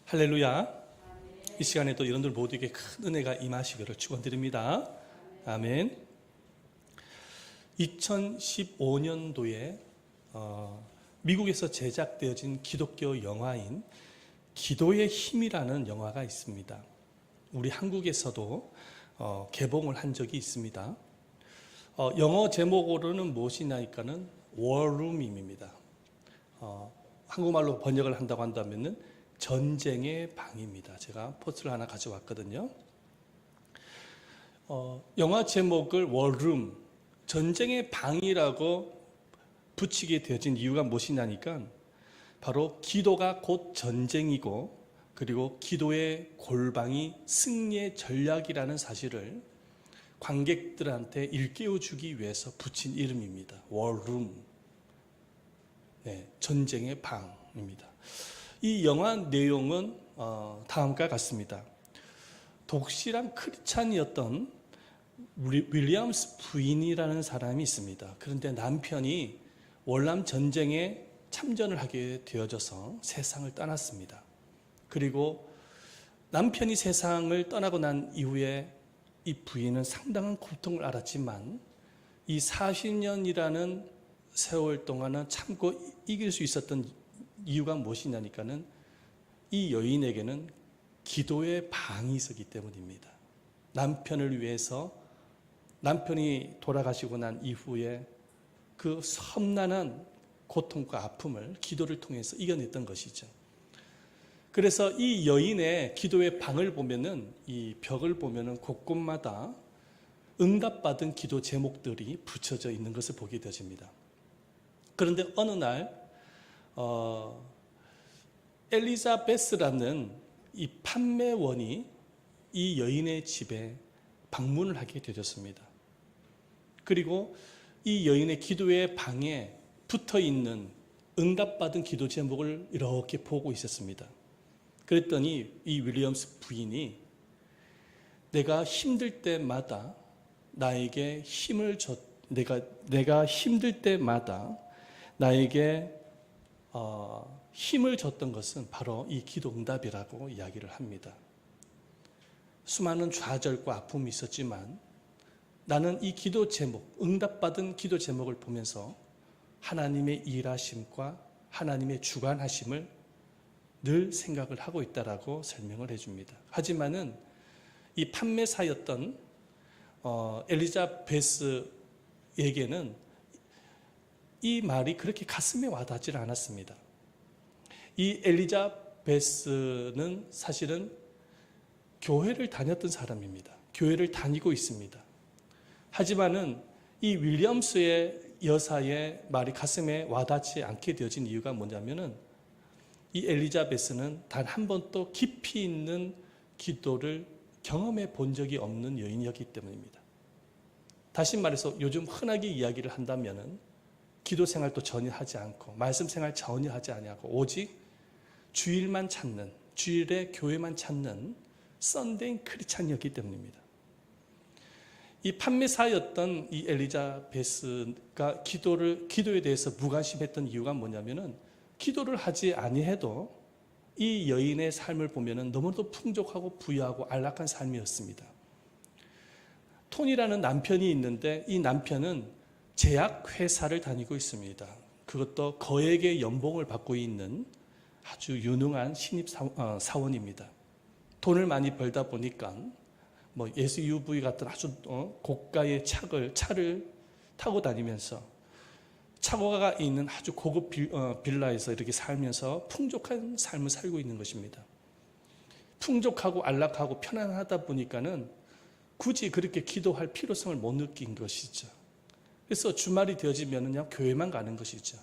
할렐루야. 이 시간에도 여러분들 모두에게 큰 은혜가 임하시기를 축원드립니다. 아멘. 2015년도에 미국에서 제작되어진 기독교 영화인 기도의 힘이라는 영화가 있습니다. 우리 한국에서도 개봉을 한 적이 있습니다. 영어 제목으로는 무엇이냐니까는 워룸입니다. 한국말로 번역을 한다고 한다면은 전쟁의 방입니다. 제가 포스터를 하나 가져왔거든요. 영화 제목을 워룸, 전쟁의 방이라고 붙이게 되어진 이유가 무엇이냐니까 바로 기도가 곧 전쟁이고 그리고 기도의 골방이 승리의 전략이라는 사실을 관객들한테 일깨워 주기 위해서 붙인 이름입니다. 워룸, 전쟁의 방입니다. 이 영화 내용은 다음과 같습니다. 독실한 크리스찬이었던 윌리엄스 부인이라는 사람이 있습니다. 그런데 남편이 월남 전쟁에 참전을 하게 되어져서 세상을 떠났습니다. 그리고 남편이 세상을 떠나고 난 이후에 이 부인은 상당한 고통을 알았지만 이 40년이라는 세월 동안은 참고 이길 수 있었던 이유가 무엇이냐니까는 이 여인에게는 기도의 방이 있었기 때문입니다. 남편을 위해서 남편이 돌아가시고 난 이후에 그 험난한 고통과 아픔을 기도를 통해서 이겨냈던 것이죠. 그래서 이 여인의 기도의 방을 보면은 이 벽을 보면은 곳곳마다 응답받은 기도 제목들이 붙여져 있는 것을 보게 되어집니다. 그런데 어느 날 엘리자베스라는 이 판매원이 이 여인의 집에 방문을 하게 되었습니다. 그리고 이 여인의 기도의 방에 붙어 있는 응답받은 기도 제목을 이렇게 보고 있었습니다. 그랬더니 이 윌리엄스 부인이 내가 힘들 때마다 나에게 힘을 줬, 내가 힘들 때마다 나에게 힘을 줬던 것은 바로 이 기도 응답이라고 이야기를 합니다. 수많은 좌절과 아픔이 있었지만 나는 이 기도 제목, 응답받은 기도 제목을 보면서 하나님의 일하심과 하나님의 주관하심을 늘 생각을 하고 있다라고 설명을 해줍니다. 하지만은 이 판매사였던 엘리자베스에게는 이 말이 그렇게 가슴에 와닿지 않았습니다. 이 엘리자베스는 사실은 교회를 다녔던 사람입니다. 교회를 다니고 있습니다. 하지만은 이 윌리엄스의 여사의 말이 가슴에 와닿지 않게 되어진 이유가 뭐냐면은 이 엘리자베스는 단 한 번도 깊이 있는 기도를 경험해 본 적이 없는 여인이었기 때문입니다. 다시 말해서 요즘 흔하게 이야기를 한다면은 기도 생활도 전혀 하지 않고 말씀 생활 전혀 하지 아니하고 오직 주일만 찾는, 주일에 교회만 찾는 썬데이 크리스찬이었기 때문입니다. 이 판매사였던 이 엘리자베스가 기도에 대해서 무관심했던 이유가 뭐냐면은 기도를 하지 아니해도 이 여인의 삶을 보면은 너무도 풍족하고 부유하고 안락한 삶이었습니다. 톤이라는 남편이 있는데 이 남편은 제약회사를 다니고 있습니다. 그것도 거액의 연봉을 받고 있는 아주 유능한 신입사원입니다. 돈을 많이 벌다 보니까 뭐 SUV 같은 아주 고가의 차를 타고 다니면서 차고가 있는 아주 고급 빌라에서 이렇게 살면서 풍족한 삶을 살고 있는 것입니다. 풍족하고 안락하고 편안하다 보니까는 굳이 그렇게 기도할 필요성을 못 느낀 것이죠. 그래서 주말이 되어지면 그냥 교회만 가는 것이죠.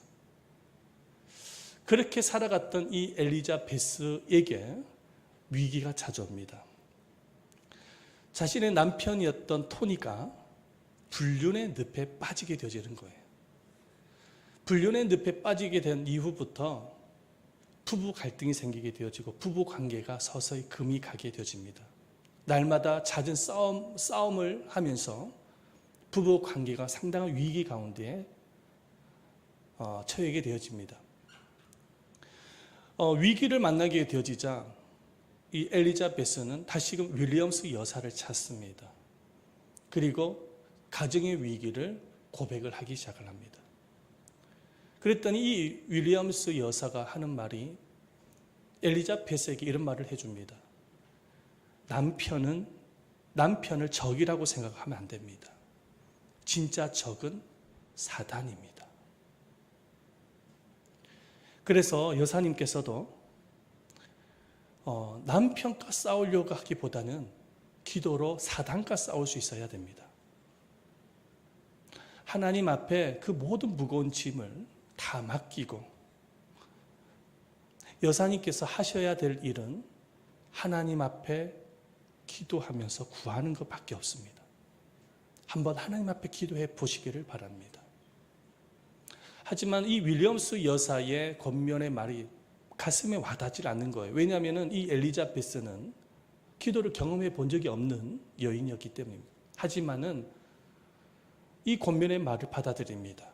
그렇게 살아갔던 이 엘리자베스에게 위기가 찾아옵니다. 자신의 남편이었던 토니가 불륜의 늪에 빠지게 되어지는 거예요. 불륜의 늪에 빠지게 된 이후부터 부부 갈등이 생기게 되어지고 부부 관계가 서서히 금이 가게 되어집니다. 날마다 잦은 싸움을 하면서 부부 관계가 상당한 위기 가운데 처하게 되어집니다. 위기를 만나게 되어지자 이 엘리자베스는 다시금 윌리엄스 여사를 찾습니다. 그리고 가정의 위기를 고백을 하기 시작을 합니다. 그랬더니 이 윌리엄스 여사가 하는 말이 엘리자베스에게 이런 말을 해줍니다. 남편을 적이라고 생각하면 안 됩니다. 진짜 적은 사단입니다. 그래서 여사님께서도 남편과 싸우려고 하기보다는 기도로 사단과 싸울 수 있어야 됩니다. 하나님 앞에 그 모든 무거운 짐을 다 맡기고 여사님께서 하셔야 될 일은 하나님 앞에 기도하면서 구하는 것밖에 없습니다. 한번 하나님 앞에 기도해 보시기를 바랍니다. 하지만 이 윌리엄스 여사의 권면의 말이 가슴에 와닿지 않는 거예요. 왜냐하면 이 엘리자베스는 기도를 경험해 본 적이 없는 여인이었기 때문입니다. 하지만은 이 권면의 말을 받아들입니다.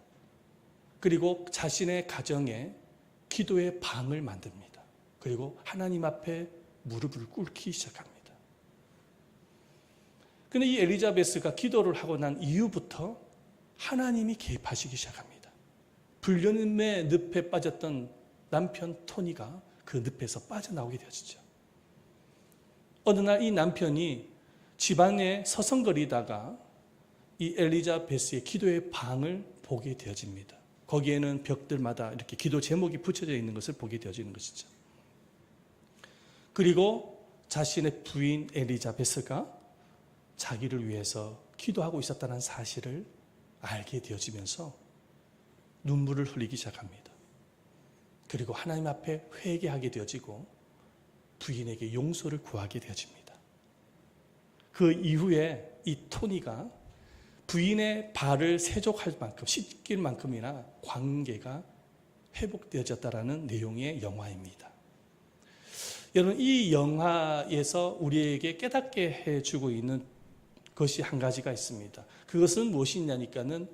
그리고 자신의 가정에 기도의 방을 만듭니다. 그리고 하나님 앞에 무릎을 꿇기 시작합니다. 그런데 이 엘리자베스가 기도를 하고 난 이후부터 하나님이 개입하시기 시작합니다. 불륜의 늪에 빠졌던 남편 토니가 그 늪에서 빠져나오게 되어지죠. 어느 날 이 남편이 집안에 서성거리다가 이 엘리자베스의 기도의 방을 보게 되어집니다. 거기에는 벽들마다 이렇게 기도 제목이 붙여져 있는 것을 보게 되어지는 것이죠. 그리고 자신의 부인 엘리자베스가 자기를 위해서 기도하고 있었다는 사실을 알게 되어지면서 눈물을 흘리기 시작합니다. 그리고 하나님 앞에 회개하게 되어지고 부인에게 용서를 구하게 되어집니다. 그 이후에 이 토니가 부인의 발을 세족할 만큼, 씻길 만큼이나 관계가 회복되어졌다라는 내용의 영화입니다. 여러분, 이 영화에서 우리에게 깨닫게 해주고 있는 것이 한 가지가 있습니다. 그것은 무엇이냐니까는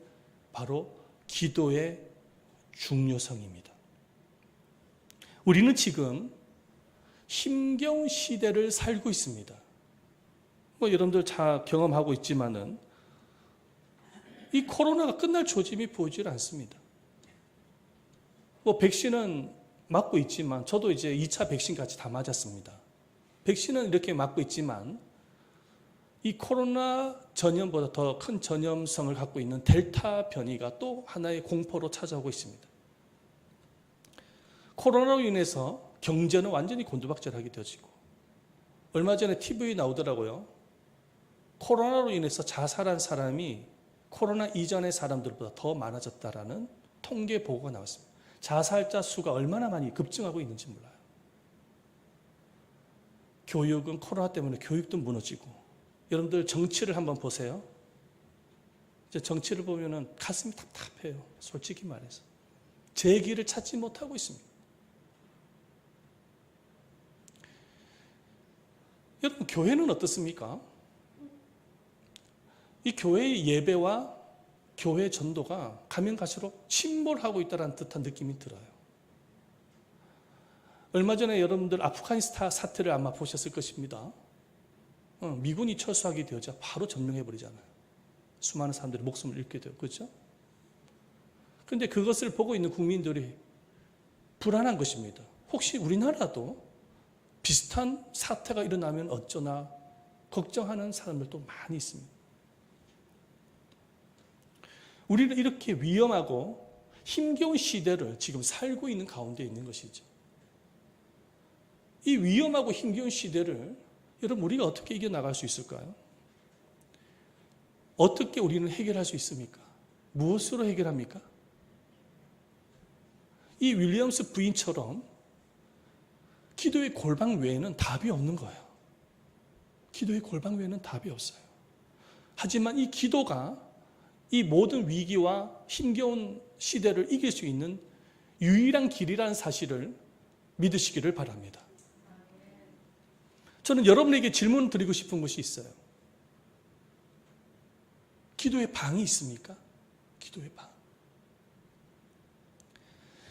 바로 기도의 중요성입니다. 우리는 지금 힘겨운 시대를 살고 있습니다. 여러분들 다 경험하고 있지만은 이 코로나가 끝날 조짐이 보이질 않습니다. 백신은 맞고 있지만 저도 이제 2차 백신까지 다 맞았습니다. 백신은 이렇게 맞고 있지만 이 코로나 전염보다 더 큰 전염성을 갖고 있는 델타 변이가 또 하나의 공포로 찾아오고 있습니다. 코로나로 인해서 경제는 완전히 곤두박질하게 되어지고 얼마 전에 TV에 나오더라고요. 코로나로 인해서 자살한 사람이 코로나 이전의 사람들보다 더 많아졌다라는 통계 보고가 나왔습니다. 자살자 수가 얼마나 많이 급증하고 있는지 몰라요. 교육은 코로나 때문에 교육도 무너지고 여러분들 정치를 한번 보세요. 정치를 보면은 가슴이 답답해요. 솔직히 말해서. 제 길을 찾지 못하고 있습니다. 여러분, 교회는 어떻습니까? 이 교회의 예배와 교회 전도가 가면 갈수록 침몰하고 있다는 듯한 느낌이 들어요. 얼마 전에 여러분들 아프가니스탄 사태를 아마 보셨을 것입니다. 미군이 철수하게 되어자 바로 점령해버리잖아요. 수많은 사람들이 목숨을 잃게 돼요. 그렇죠? 그런데 그것을 보고 있는 국민들이 불안한 것입니다. 혹시 우리나라도 비슷한 사태가 일어나면 어쩌나 걱정하는 사람들도 많이 있습니다. 우리는 이렇게 위험하고 힘겨운 시대를 지금 살고 있는 가운데 있는 것이죠. 이 위험하고 힘겨운 시대를 여러분 우리가 어떻게 이겨나갈 수 있을까요? 어떻게 우리는 해결할 수 있습니까? 무엇으로 해결합니까? 이 윌리엄스 부인처럼 기도의 골방 외에는 답이 없는 거예요. 기도의 골방 외에는 답이 없어요. 하지만 이 기도가 이 모든 위기와 힘겨운 시대를 이길 수 있는 유일한 길이라는 사실을 믿으시기를 바랍니다. 저는 여러분에게 질문을 드리고 싶은 것이 있어요. 기도의 방이 있습니까? 기도의 방.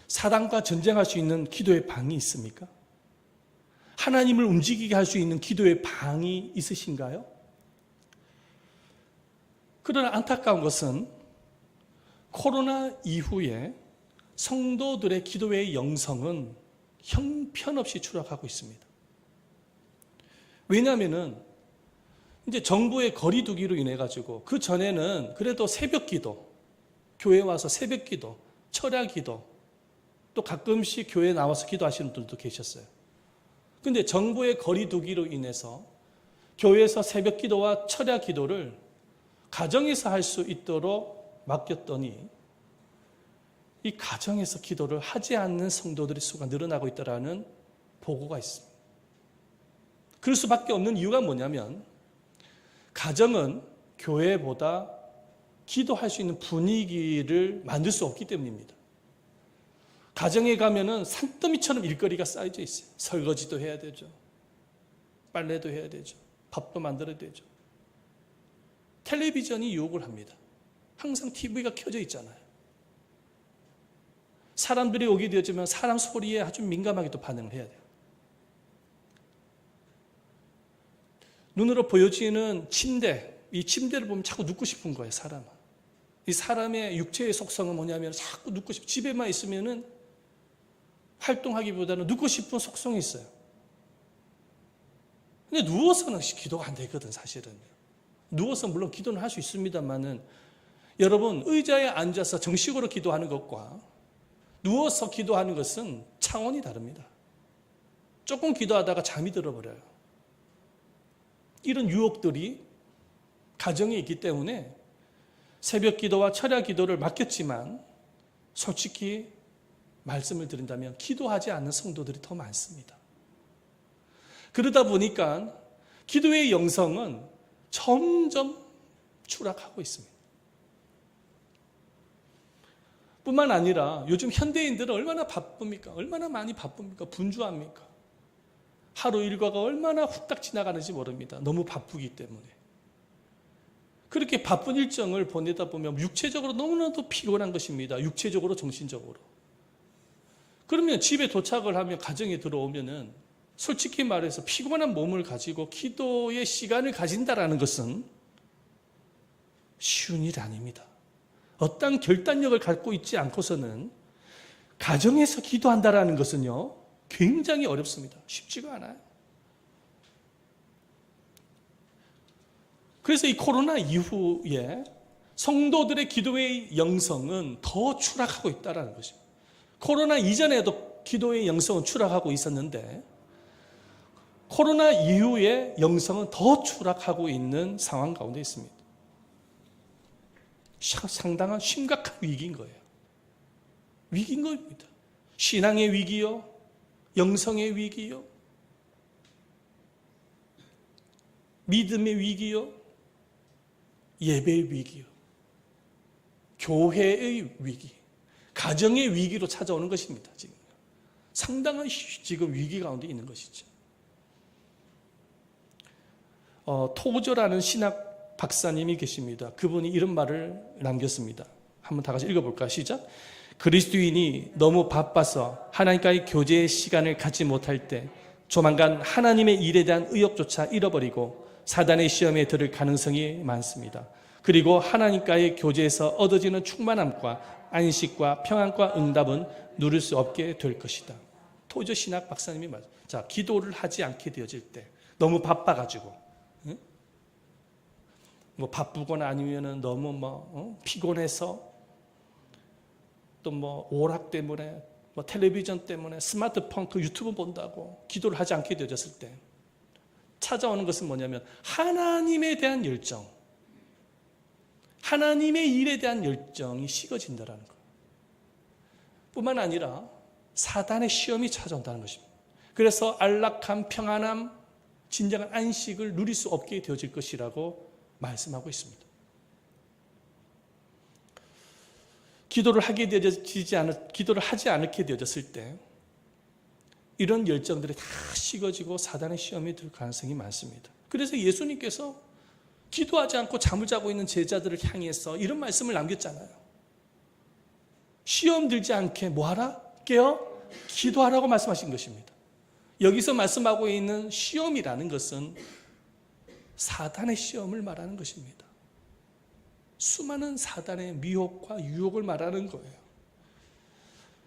사단과 전쟁할 수 있는 기도의 방이 있습니까? 하나님을 움직이게 할 수 있는 기도의 방이 있으신가요? 그러나 안타까운 것은 코로나 이후에 성도들의 기도의 영성은 형편없이 추락하고 있습니다. 왜냐하면은 이제 정부의 거리두기로 인해 가지고 그 전에는 그래도 새벽 기도, 교회 와서 새벽 기도, 철야 기도, 또 가끔씩 교회에 나와서 기도하시는 분들도 계셨어요. 근데 정부의 거리두기로 인해서 교회에서 새벽 기도와 철야 기도를 가정에서 할 수 있도록 맡겼더니 이 가정에서 기도를 하지 않는 성도들의 수가 늘어나고 있다는 보고가 있습니다. 그럴 수밖에 없는 이유가 뭐냐면 가정은 교회보다 기도할 수 있는 분위기를 만들 수 없기 때문입니다. 가정에 가면은 산더미처럼 일거리가 쌓여져 있어요. 설거지도 해야 되죠. 빨래도 해야 되죠. 밥도 만들어야 되죠. 텔레비전이 유혹을 합니다. 항상 TV가 켜져 있잖아요. 사람들이 오게 되어지면 사람 소리에 아주 민감하게 또 반응을 해야 돼요. 눈으로 보여지는 침대, 이 침대를 보면 자꾸 눕고 싶은 거예요, 사람은. 이 사람의 육체의 속성은 뭐냐면 자꾸 눕고 싶고 집에만 있으면은 활동하기보다는 눕고 싶은 속성이 있어요. 근데 누워서는 기도가 안 되거든, 사실은. 누워서 물론 기도는 할 수 있습니다만은 여러분 의자에 앉아서 정식으로 기도하는 것과 누워서 기도하는 것은 차원이 다릅니다. 조금 기도하다가 잠이 들어버려요. 이런 유혹들이 가정에 있기 때문에 새벽 기도와 철야 기도를 맡겼지만 솔직히 말씀을 드린다면 기도하지 않는 성도들이 더 많습니다. 그러다 보니까 기도의 영성은 점점 추락하고 있습니다. 뿐만 아니라 요즘 현대인들은 얼마나 바쁩니까? 얼마나 많이 바쁩니까? 분주합니까? 하루 일과가 얼마나 후딱 지나가는지 모릅니다. 너무 바쁘기 때문에. 그렇게 바쁜 일정을 보내다 보면 육체적으로 너무나도 피곤한 것입니다. 육체적으로, 정신적으로. 그러면 집에 도착을 하면 가정에 들어오면은 솔직히 말해서 피곤한 몸을 가지고 기도의 시간을 가진다라는 것은 쉬운 일이 아닙니다. 어떤 결단력을 갖고 있지 않고서는 가정에서 기도한다라는 것은요, 굉장히 어렵습니다. 쉽지가 않아요. 그래서 이 코로나 이후에 성도들의 기도의 영성은 더 추락하고 있다는 것입니다. 코로나 이전에도 기도의 영성은 추락하고 있었는데 코로나 이후에 영성은 더 추락하고 있는 상황 가운데 있습니다. 상당한 심각한 위기인 거예요. 위기인 겁니다. 신앙의 위기요, 영성의 위기요, 믿음의 위기요, 예배의 위기요, 교회의 위기, 가정의 위기로 찾아오는 것입니다. 지금 상당한 지금 위기 가운데 있는 것이죠. 토저라는 신학 박사님이 계십니다. 그분이 이런 말을 남겼습니다. 한번 다 같이 읽어볼까요? 시작. 그리스도인이 너무 바빠서 하나님과의 교제의 시간을 갖지 못할 때 조만간 하나님의 일에 대한 의욕조차 잃어버리고 사단의 시험에 들을 가능성이 많습니다. 그리고 하나님과의 교제에서 얻어지는 충만함과 안식과 평안과 응답은 누릴 수 없게 될 것이다. 토저 신학 박사님이 말. 자, 기도를 하지 않게 되어질 때 너무 바빠가지고, 뭐 바쁘거나 아니면은 너무 피곤해서 또 뭐 오락 때문에 뭐 텔레비전 때문에 스마트폰 그 유튜브 본다고 기도를 하지 않게 되어졌을 때 찾아오는 것은 뭐냐면 하나님에 대한 열정, 하나님의 일에 대한 열정이 식어진다는 거예요. 뿐만 아니라 사단의 시험이 찾아온다는 것입니다. 그래서 안락함, 평안함, 진정한 안식을 누릴 수 없게 되어질 것이라고 말씀하고 있습니다. 기도를 하지 않게 되어졌을 때 이런 열정들이 다 식어지고 사단의 시험이 들 가능성이 많습니다. 그래서 예수님께서 기도하지 않고 잠을 자고 있는 제자들을 향해서 이런 말씀을 남겼잖아요. 시험 들지 않게 뭐 하라? 깨어 기도하라고 말씀하신 것입니다. 여기서 말씀하고 있는 시험이라는 것은 사단의 시험을 말하는 것입니다. 수많은 사단의 미혹과 유혹을 말하는 거예요.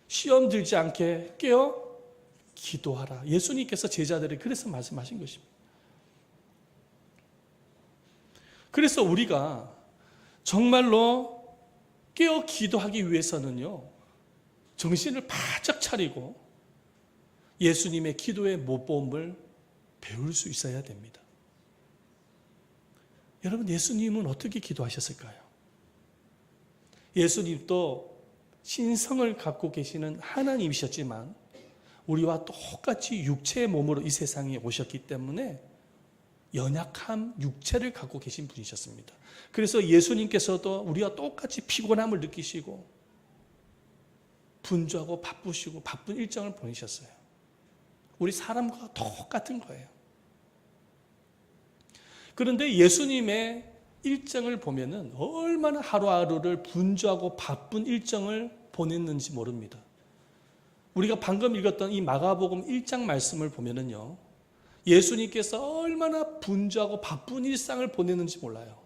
시험 들지 않게 깨어 기도하라. 예수님께서 제자들이 그래서 말씀하신 것입니다. 그래서 우리가 정말로 깨어 기도하기 위해서는요, 정신을 바짝 차리고 예수님의 기도의 모범을 배울 수 있어야 됩니다. 여러분, 예수님은 어떻게 기도하셨을까요? 예수님도 신성을 갖고 계시는 하나님이셨지만 우리와 똑같이 육체의 몸으로 이 세상에 오셨기 때문에 연약한 육체를 갖고 계신 분이셨습니다. 그래서 예수님께서도 우리와 똑같이 피곤함을 느끼시고 분주하고 바쁘시고 바쁜 일정을 보내셨어요. 우리 사람과 똑같은 거예요. 그런데 예수님의 일정을 보면은 얼마나 하루하루를 분주하고 바쁜 일정을 보냈는지 모릅니다. 우리가 방금 읽었던 이 마가복음 1장 말씀을 보면은요, 예수님께서 얼마나 분주하고 바쁜 일상을 보냈는지 몰라요.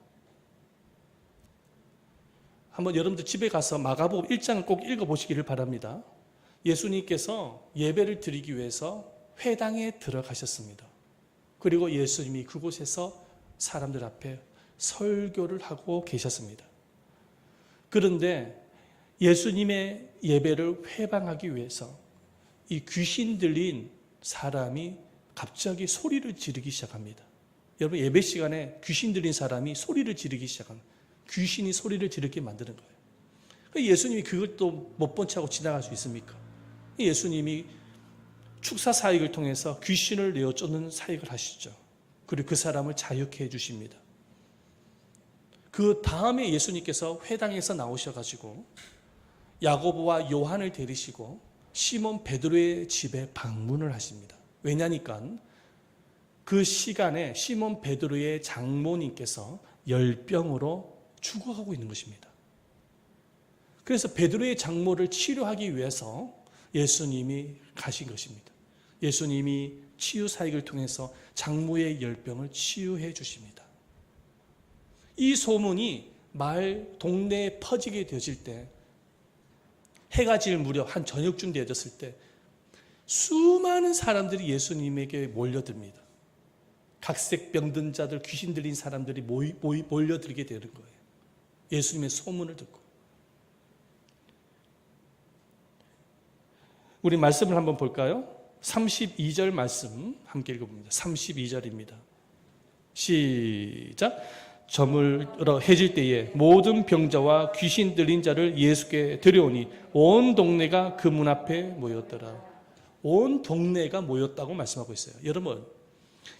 한번 여러분들 집에 가서 마가복음 1장을 꼭 읽어보시기를 바랍니다. 예수님께서 예배를 드리기 위해서 회당에 들어가셨습니다. 그리고 예수님이 그곳에서 사람들 앞에 설교를 하고 계셨습니다. 그런데 예수님의 예배를 회방하기 위해서 이 귀신 들린 사람이 갑자기 소리를 지르기 시작합니다. 여러분, 예배 시간에 귀신 들린 사람이 소리를 지르기 시작합니다. 귀신이 소리를 지르게 만드는 거예요. 예수님이 그걸 또 못 본 척하고 지나갈 수 있습니까? 예수님이 축사 사역을 통해서 귀신을 내어 쫓는 사역을 하시죠. 그리고 그 사람을 자유케 해주십니다. 그 다음에 예수님께서 회당에서 나오셔가지고 야고보와 요한을 데리시고 시몬 베드로의 집에 방문을 하십니다. 왜냐니까 그 시간에 시몬 베드로의 장모님께서 열병으로 죽어가고 있는 것입니다. 그래서 베드로의 장모를 치료하기 위해서 예수님이 가신 것입니다. 예수님이 치유 사역을 통해서 장모의 열병을 치유해 주십니다. 이 소문이 마을 동네에 퍼지게 되어질 때, 해가 질 무렵 한 저녁쯤 되어졌을 때 수많은 사람들이 예수님에게 몰려듭니다. 각색 병든 자들, 귀신 들린 사람들이 몰려들게 되는 거예요. 예수님의 소문을 듣고. 우리 말씀을 한번 볼까요? 32절 말씀 함께 읽어봅니다. 32절입니다. 시작. 저물어 해질 때에 모든 병자와 귀신 들린 자를 예수께 데려오니 온 동네가 그 문 앞에 모였더라. 온 동네가 모였다고 말씀하고 있어요. 여러분,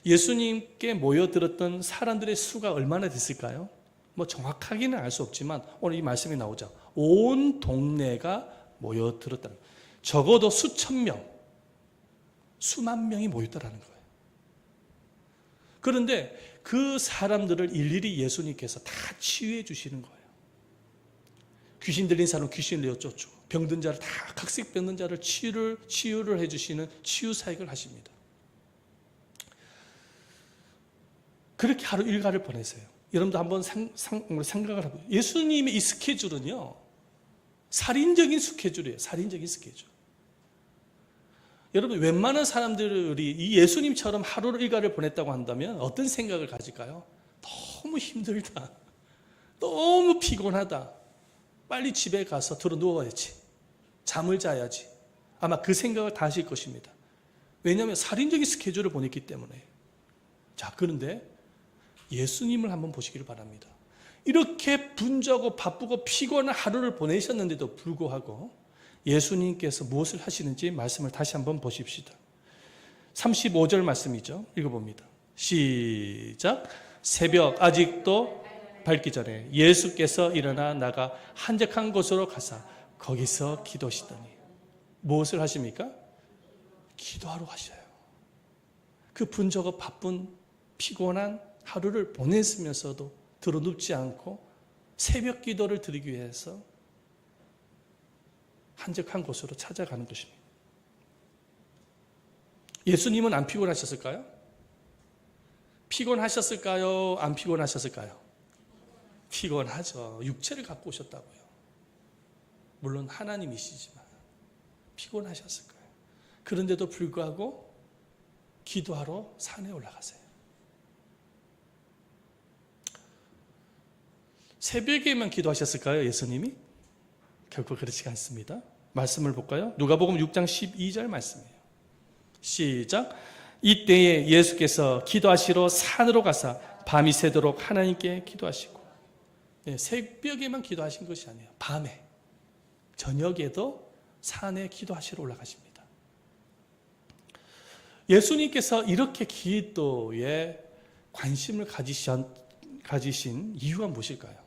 예수님께 모여들었던 사람들의 수가 얼마나 됐을까요? 뭐 정확하게는 알 수 없지만 오늘 이 말씀이 나오죠. 온 동네가 모여들었다. 적어도 수천 명, 수만 명이 모였다라는 거예요. 그런데 그 사람들을 일일이 예수님께서 다 치유해 주시는 거예요. 귀신 들린 사람은 귀신을 내어 쫓고, 병든 자를 다 각색 병든 자를 치유를 해주시는 치유 사역을 하십니다. 그렇게 하루 일과를 보내세요. 여러분도 한번 생각을 해보세요. 예수님의 이 스케줄은요, 살인적인 스케줄이에요. 살인적인 스케줄. 여러분, 웬만한 사람들이 이 예수님처럼 하루 일과를 보냈다고 한다면 어떤 생각을 가질까요? 너무 힘들다. 너무 피곤하다. 빨리 집에 가서 들어 누워야지. 잠을 자야지. 아마 그 생각을 다 하실 것입니다. 왜냐하면 살인적인 스케줄을 보냈기 때문에. 자, 그런데 예수님을 한번 보시기를 바랍니다. 이렇게 분주하고 바쁘고 피곤한 하루를 보내셨는데도 불구하고 예수님께서 무엇을 하시는지 말씀을 다시 한번 보십시다. 35절 말씀이죠. 읽어봅니다. 시작. 새벽 아직도 밝기 전에 예수께서 일어나 나가 한적한 곳으로 가사 거기서 기도하시더니. 무엇을 하십니까? 기도하러 가셔요. 그 분주하고 바쁜 피곤한 하루를 보냈으면서도 드러눕지 않고 새벽 기도를 드리기 위해서 한적한 곳으로 찾아가는 것입니다. 예수님은 안 피곤하셨을까요? 피곤하셨을까요? 안 피곤하셨을까요? 피곤하죠. 육체를 갖고 오셨다고요. 물론 하나님이시지만 피곤하셨을 거예요. 그런데도 불구하고 기도하러 산에 올라가세요. 새벽에만 기도하셨을까요? 예수님이? 결코 그렇지 않습니다. 말씀을 볼까요? 누가복음 6장 12절 말씀이에요. 시작. 이때에 예수께서 기도하시러 산으로 가사 밤이 새도록 하나님께 기도하시고, 네, 새벽에만 기도하신 것이 아니에요. 밤에, 저녁에도 산에 기도하시러 올라가십니다. 예수님께서 이렇게 기도에 관심을 가지신 이유가 무엇일까요?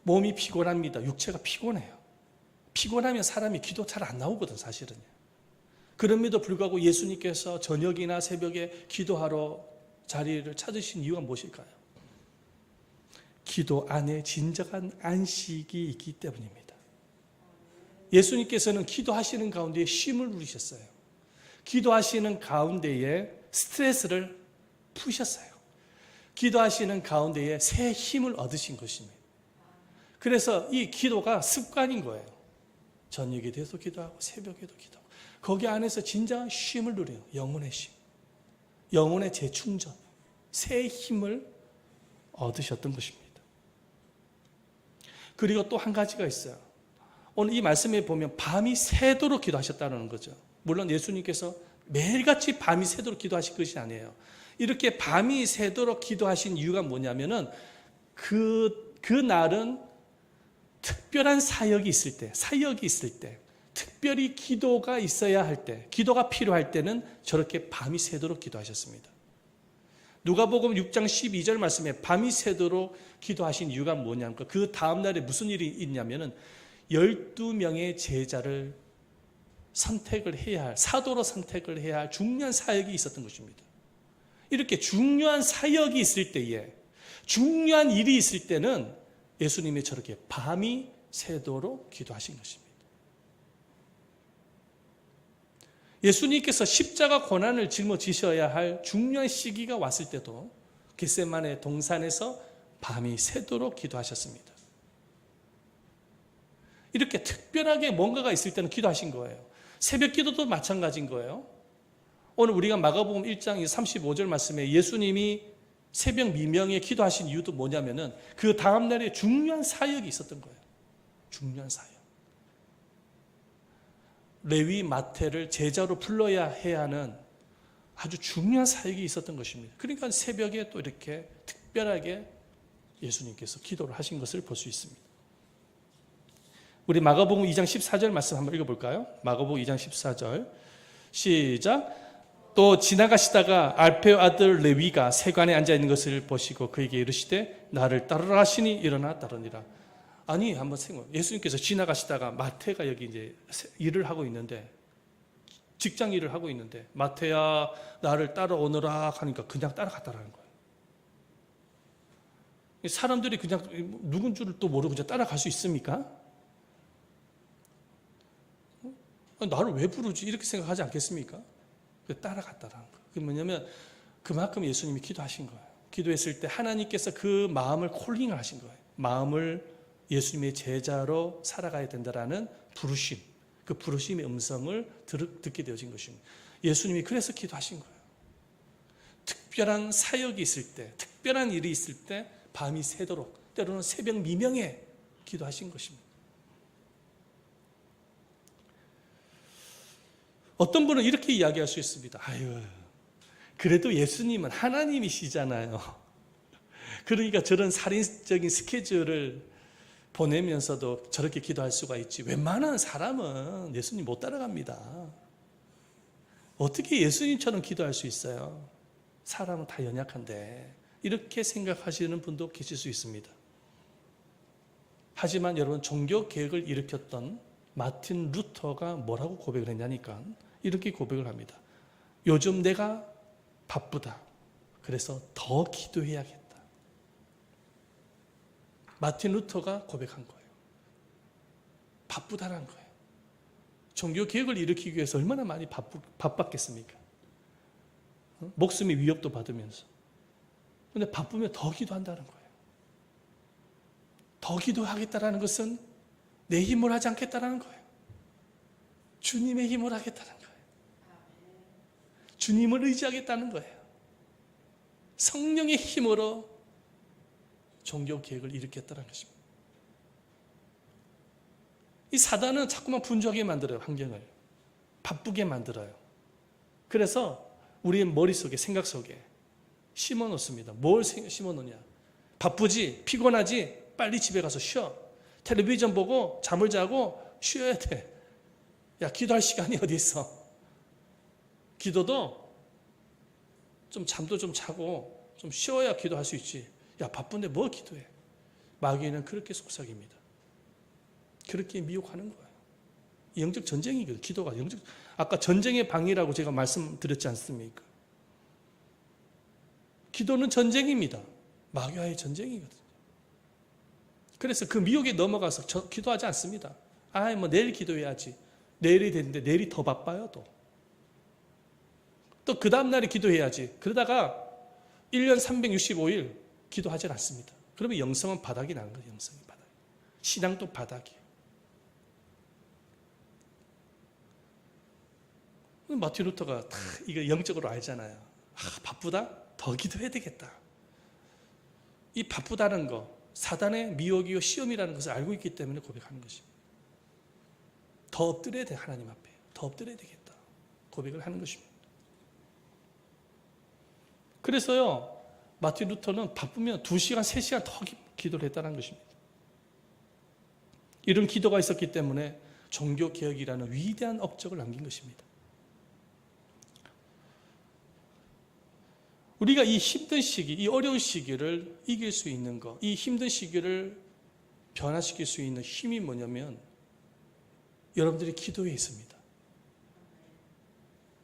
몸이 피곤합니다. 육체가 피곤해요. 피곤하면 사람이 기도 잘 안 나오거든, 사실은요. 그럼에도 불구하고 예수님께서 저녁이나 새벽에 기도하러 자리를 찾으신 이유가 무엇일까요? 기도 안에 진정한 안식이 있기 때문입니다. 예수님께서는 기도하시는 가운데에 쉼을 누리셨어요. 기도하시는 가운데에 스트레스를 푸셨어요. 기도하시는 가운데에 새 힘을 얻으신 것입니다. 그래서 이 기도가 습관인 거예요. 저녁에 돼서 기도하고 새벽에도 기도하고 거기 안에서 진정한 쉼을 누려요. 영혼의 쉼, 영혼의 재충전, 새 힘을 얻으셨던 것입니다. 그리고 또 한 가지가 있어요. 오늘 이 말씀에 보면 밤이 새도록 기도하셨다는 거죠. 물론 예수님께서 매일같이 밤이 새도록 기도하신 것이 아니에요. 이렇게 밤이 새도록 기도하신 이유가 뭐냐면은 그 날은 특별한 사역이 있을 때, 특별히 기도가 있어야 할 때, 기도가 필요할 때는 저렇게 밤이 새도록 기도하셨습니다. 누가복음 6장 12절 말씀에 밤이 새도록 기도하신 이유가 뭐냐면 그 다음 날에 무슨 일이 있냐면은 12명의 제자를 선택을 해야 할, 사도로 선택을 해야 할 중요한 사역이 있었던 것입니다. 이렇게 중요한 사역이 있을 때에, 중요한 일이 있을 때는 예수님이 저렇게 밤이 새도록 기도하신 것입니다. 예수님께서 십자가 고난을 짊어지셔야 할 중요한 시기가 왔을 때도 겟세마네 동산에서 밤이 새도록 기도하셨습니다. 이렇게 특별하게 뭔가가 있을 때는 기도하신 거예요. 새벽 기도도 마찬가지인 거예요. 오늘 우리가 마가복음 1장 35절 말씀에 예수님이 새벽 미명에 기도하신 이유도 뭐냐면은 그 다음 날에 중요한 사역이 있었던 거예요. 중요한 사역. 레위 마태를 제자로 불러야 해야 하는 아주 중요한 사역이 있었던 것입니다. 그러니까 새벽에 또 이렇게 특별하게 예수님께서 기도를 하신 것을 볼 수 있습니다. 우리 마가복음 2장 14절 말씀 한번 읽어볼까요? 마가복음 2장 14절 시작. 또 지나가시다가 알페오 아들 레위가 세관에 앉아있는 것을 보시고 그에게 이르시되 나를 따르라 하시니 일어나 따르니라. 아니, 한번 생각해. 예수님께서 지나가시다가 마태가 여기 이제 일을 하고 있는데, 직장 일을 하고 있는데, 마태야 나를 따라오너라 하니까 그냥 따라갔다라는 거예요. 사람들이 그냥 누군 줄을 또 모르고 그냥 따라갈 수 있습니까? 나를 왜 부르지? 이렇게 생각하지 않겠습니까? 따라갔다라는 거예요. 그게 뭐냐면 그만큼 예수님이 기도하신 거예요. 기도했을 때 하나님께서 그 마음을 콜링을 하신 거예요. 마음을 예수님의 제자로 살아가야 된다라는 부르심, 그 부르심의 음성을 듣게 되어진 것입니다. 예수님이 그래서 기도하신 거예요. 특별한 사역이 있을 때, 특별한 일이 있을 때 밤이 새도록, 때로는 새벽 미명에 기도하신 것입니다. 어떤 분은 이렇게 이야기할 수 있습니다. 아유, 그래도 예수님은 하나님이시잖아요. 그러니까 저런 살인적인 스케줄을 보내면서도 저렇게 기도할 수가 있지. 웬만한 사람은 예수님 못 따라갑니다. 어떻게 예수님처럼 기도할 수 있어요? 사람은 다 연약한데. 이렇게 생각하시는 분도 계실 수 있습니다. 하지만 여러분, 종교 개혁을 일으켰던 마틴 루터가 뭐라고 고백을 했냐니까 이렇게 고백을 합니다. 요즘 내가 바쁘다. 그래서 더 기도해야겠다. 마틴 루터가 고백한 거예요. 바쁘다라는 거예요. 종교 개혁을 일으키기 위해서 얼마나 많이 바빴겠습니까? 목숨의 위협도 받으면서. 그런데 바쁘면 더 기도한다는 거예요. 더 기도하겠다라는 것은 내 힘을 하지 않겠다라는 거예요. 주님의 힘을 하겠다는 거예요. 주님을 의지하겠다는 거예요. 성령의 힘으로 종교 개혁을 일으켰다는 것입니다. 이 사단은 자꾸만 분주하게 만들어요. 환경을 바쁘게 만들어요. 그래서 우리의 머릿속에, 생각 속에 심어놓습니다. 뭘 심어놓냐? 바쁘지? 피곤하지? 빨리 집에 가서 쉬어. 텔레비전 보고 잠을 자고 쉬어야 돼. 야, 기도할 시간이 어디 있어? 기도도 좀 잠도 좀 자고 좀 쉬어야 기도할 수 있지. 야, 바쁜데 뭐 기도해? 마귀는 그렇게 속삭입니다. 그렇게 미혹하는 거예요. 영적 전쟁이거든요. 기도가 영적. 아까 전쟁의 방이라고 제가 말씀드렸지 않습니까? 기도는 전쟁입니다. 마귀와의 전쟁이거든요. 그래서 그 미혹에 넘어가서 기도하지 않습니다. 뭐 내일 기도해야지. 내일이 됐는데 내일이 더 바빠요. 또 그 다음날에 기도해야지. 그러다가 1년 365일 기도하지 않습니다. 그러면 영성은 바닥이 나는 거예요. 영성이 바닥. 신앙도 바닥이에요. 마틴 루터가 다 이거 영적으로 알잖아요. 바쁘다? 더 기도해야 되겠다. 이 바쁘다는 거, 사단의 미혹이요 시험이라는 것을 알고 있기 때문에 고백하는 것입니다. 더 엎드려야 돼. 하나님 앞에. 더 엎드려야 되겠다. 고백을 하는 것입니다. 그래서요, 마틴 루터는 바쁘면 2시간, 3시간 더 기도를 했다는 것입니다. 이런 기도가 있었기 때문에 종교개혁이라는 위대한 업적을 남긴 것입니다. 우리가 이 힘든 시기, 이 어려운 시기를 이길 수 있는 것, 이 힘든 시기를 변화시킬 수 있는 힘이 뭐냐면 여러분들의 기도에 있습니다.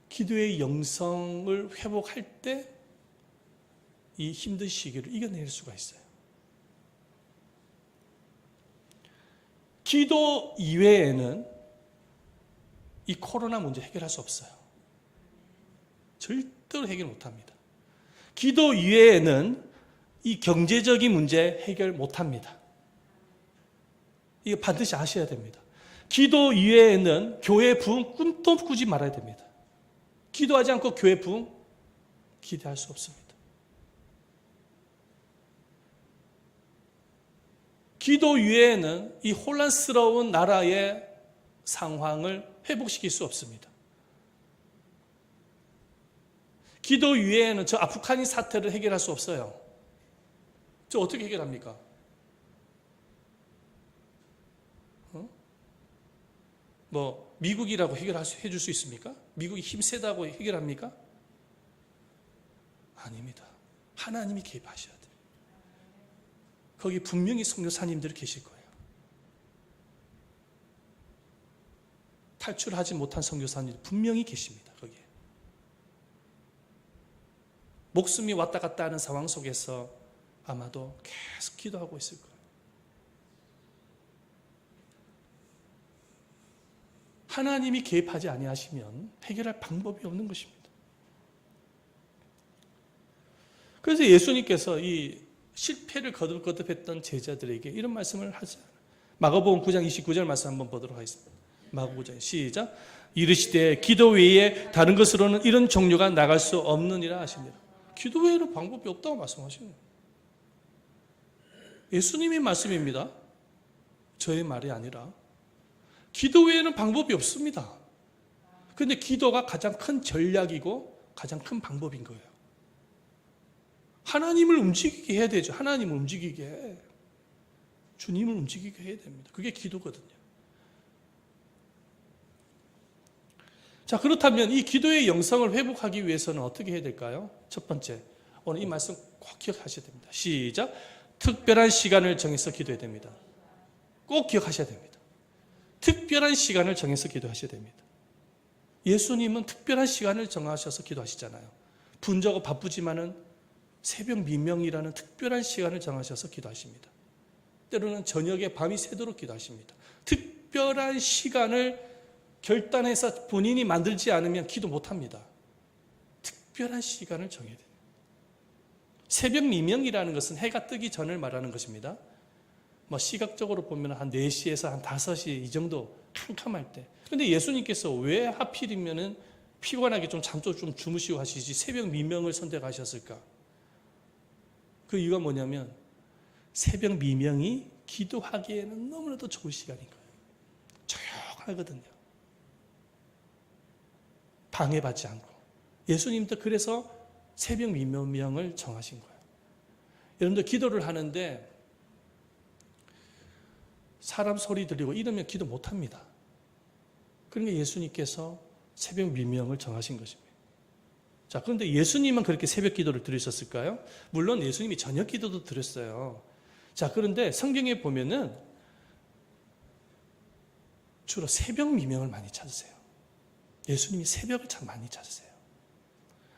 기도의 영성을 회복할 때 이 힘든 시기를 이겨낼 수가 있어요. 기도 이외에는 이 코로나 문제 해결할 수 없어요. 절대로 해결 못합니다. 기도 이외에는 이 경제적인 문제 해결 못합니다. 이거 반드시 아셔야 됩니다. 기도 이외에는 교회 부흥 꿈도 꾸지 말아야 됩니다. 기도하지 않고 교회 부흥 기대할 수 없습니다. 기도 이외에는 이 혼란스러운 나라의 상황을 회복시킬 수 없습니다. 기도 이외에는 저 아프가니 사태를 해결할 수 없어요. 저 어떻게 해결합니까? 뭐 미국이라고 해줄 수 있습니까? 미국이 힘 세다고 해결합니까? 아닙니다. 하나님이 개입하셔야 돼요. 거기 분명히 선교사님들이 계실 거예요. 탈출하지 못한 선교사님들 분명히 계십니다. 거기에. 목숨이 왔다 갔다 하는 상황 속에서 아마도 계속 기도하고 있을 거예요. 하나님이 개입하지 아니하시면 해결할 방법이 없는 것입니다. 그래서 예수님께서 이 실패를 거듭거듭했던 제자들에게 이런 말씀을 하죠. 마가복음 9장 29절 말씀 한번 보도록 하겠습니다. 마가복음 9장 시작. 이르시되 기도 외에 다른 것으로는 이런 종류가 나갈 수 없느니라 하시니라. 기도 외에는 방법이 없다고 말씀하시는 거예요. 예수님의 말씀입니다. 저의 말이 아니라. 기도 외에는 방법이 없습니다. 그런데 기도가 가장 큰 전략이고 가장 큰 방법인 거예요. 하나님을 움직이게 해야 되죠. 하나님을 움직이게. 주님을 움직이게 해야 됩니다. 그게 기도거든요. 자, 그렇다면 이 기도의 영성을 회복하기 위해서는 어떻게 해야 될까요? 첫 번째, 오늘 이 말씀 꼭 기억하셔야 됩니다. 시작. 특별한 시간을 정해서 기도해야 됩니다. 꼭 기억하셔야 됩니다. 특별한 시간을 정해서 기도하셔야 됩니다. 예수님은 특별한 시간을 정하셔서 기도하시잖아요. 분주하고 바쁘지만은 새벽 미명이라는 특별한 시간을 정하셔서 기도하십니다. 때로는 저녁에 밤이 새도록 기도하십니다. 특별한 시간을 결단해서 본인이 만들지 않으면 기도 못합니다. 특별한 시간을 정해야 돼요. 새벽 미명이라는 것은 해가 뜨기 전을 말하는 것입니다. 시각적으로 보면 한 4시에서 한 5시 이 정도 캄캄할 때. 그런데 예수님께서 왜 하필이면은 피곤하게 잠도 좀 주무시고 하시지 새벽 미명을 선택하셨을까? 그 이유가 뭐냐면 새벽 미명이 기도하기에는 너무나도 좋은 시간인 거예요. 조용하거든요. 방해받지 않고. 예수님도 그래서 새벽 미명을 정하신 거예요. 여러분들 기도를 하는데 사람 소리 들리고 이러면 기도 못합니다. 그러니까 예수님께서 새벽 미명을 정하신 것입니다. 자, 그런데 예수님은 그렇게 새벽 기도를 드리셨을까요? 물론 예수님이 저녁 기도도 드렸어요. 자, 그런데 성경에 보면은 주로 새벽 미명을 많이 찾으세요. 예수님이 새벽을 참 많이 찾으세요.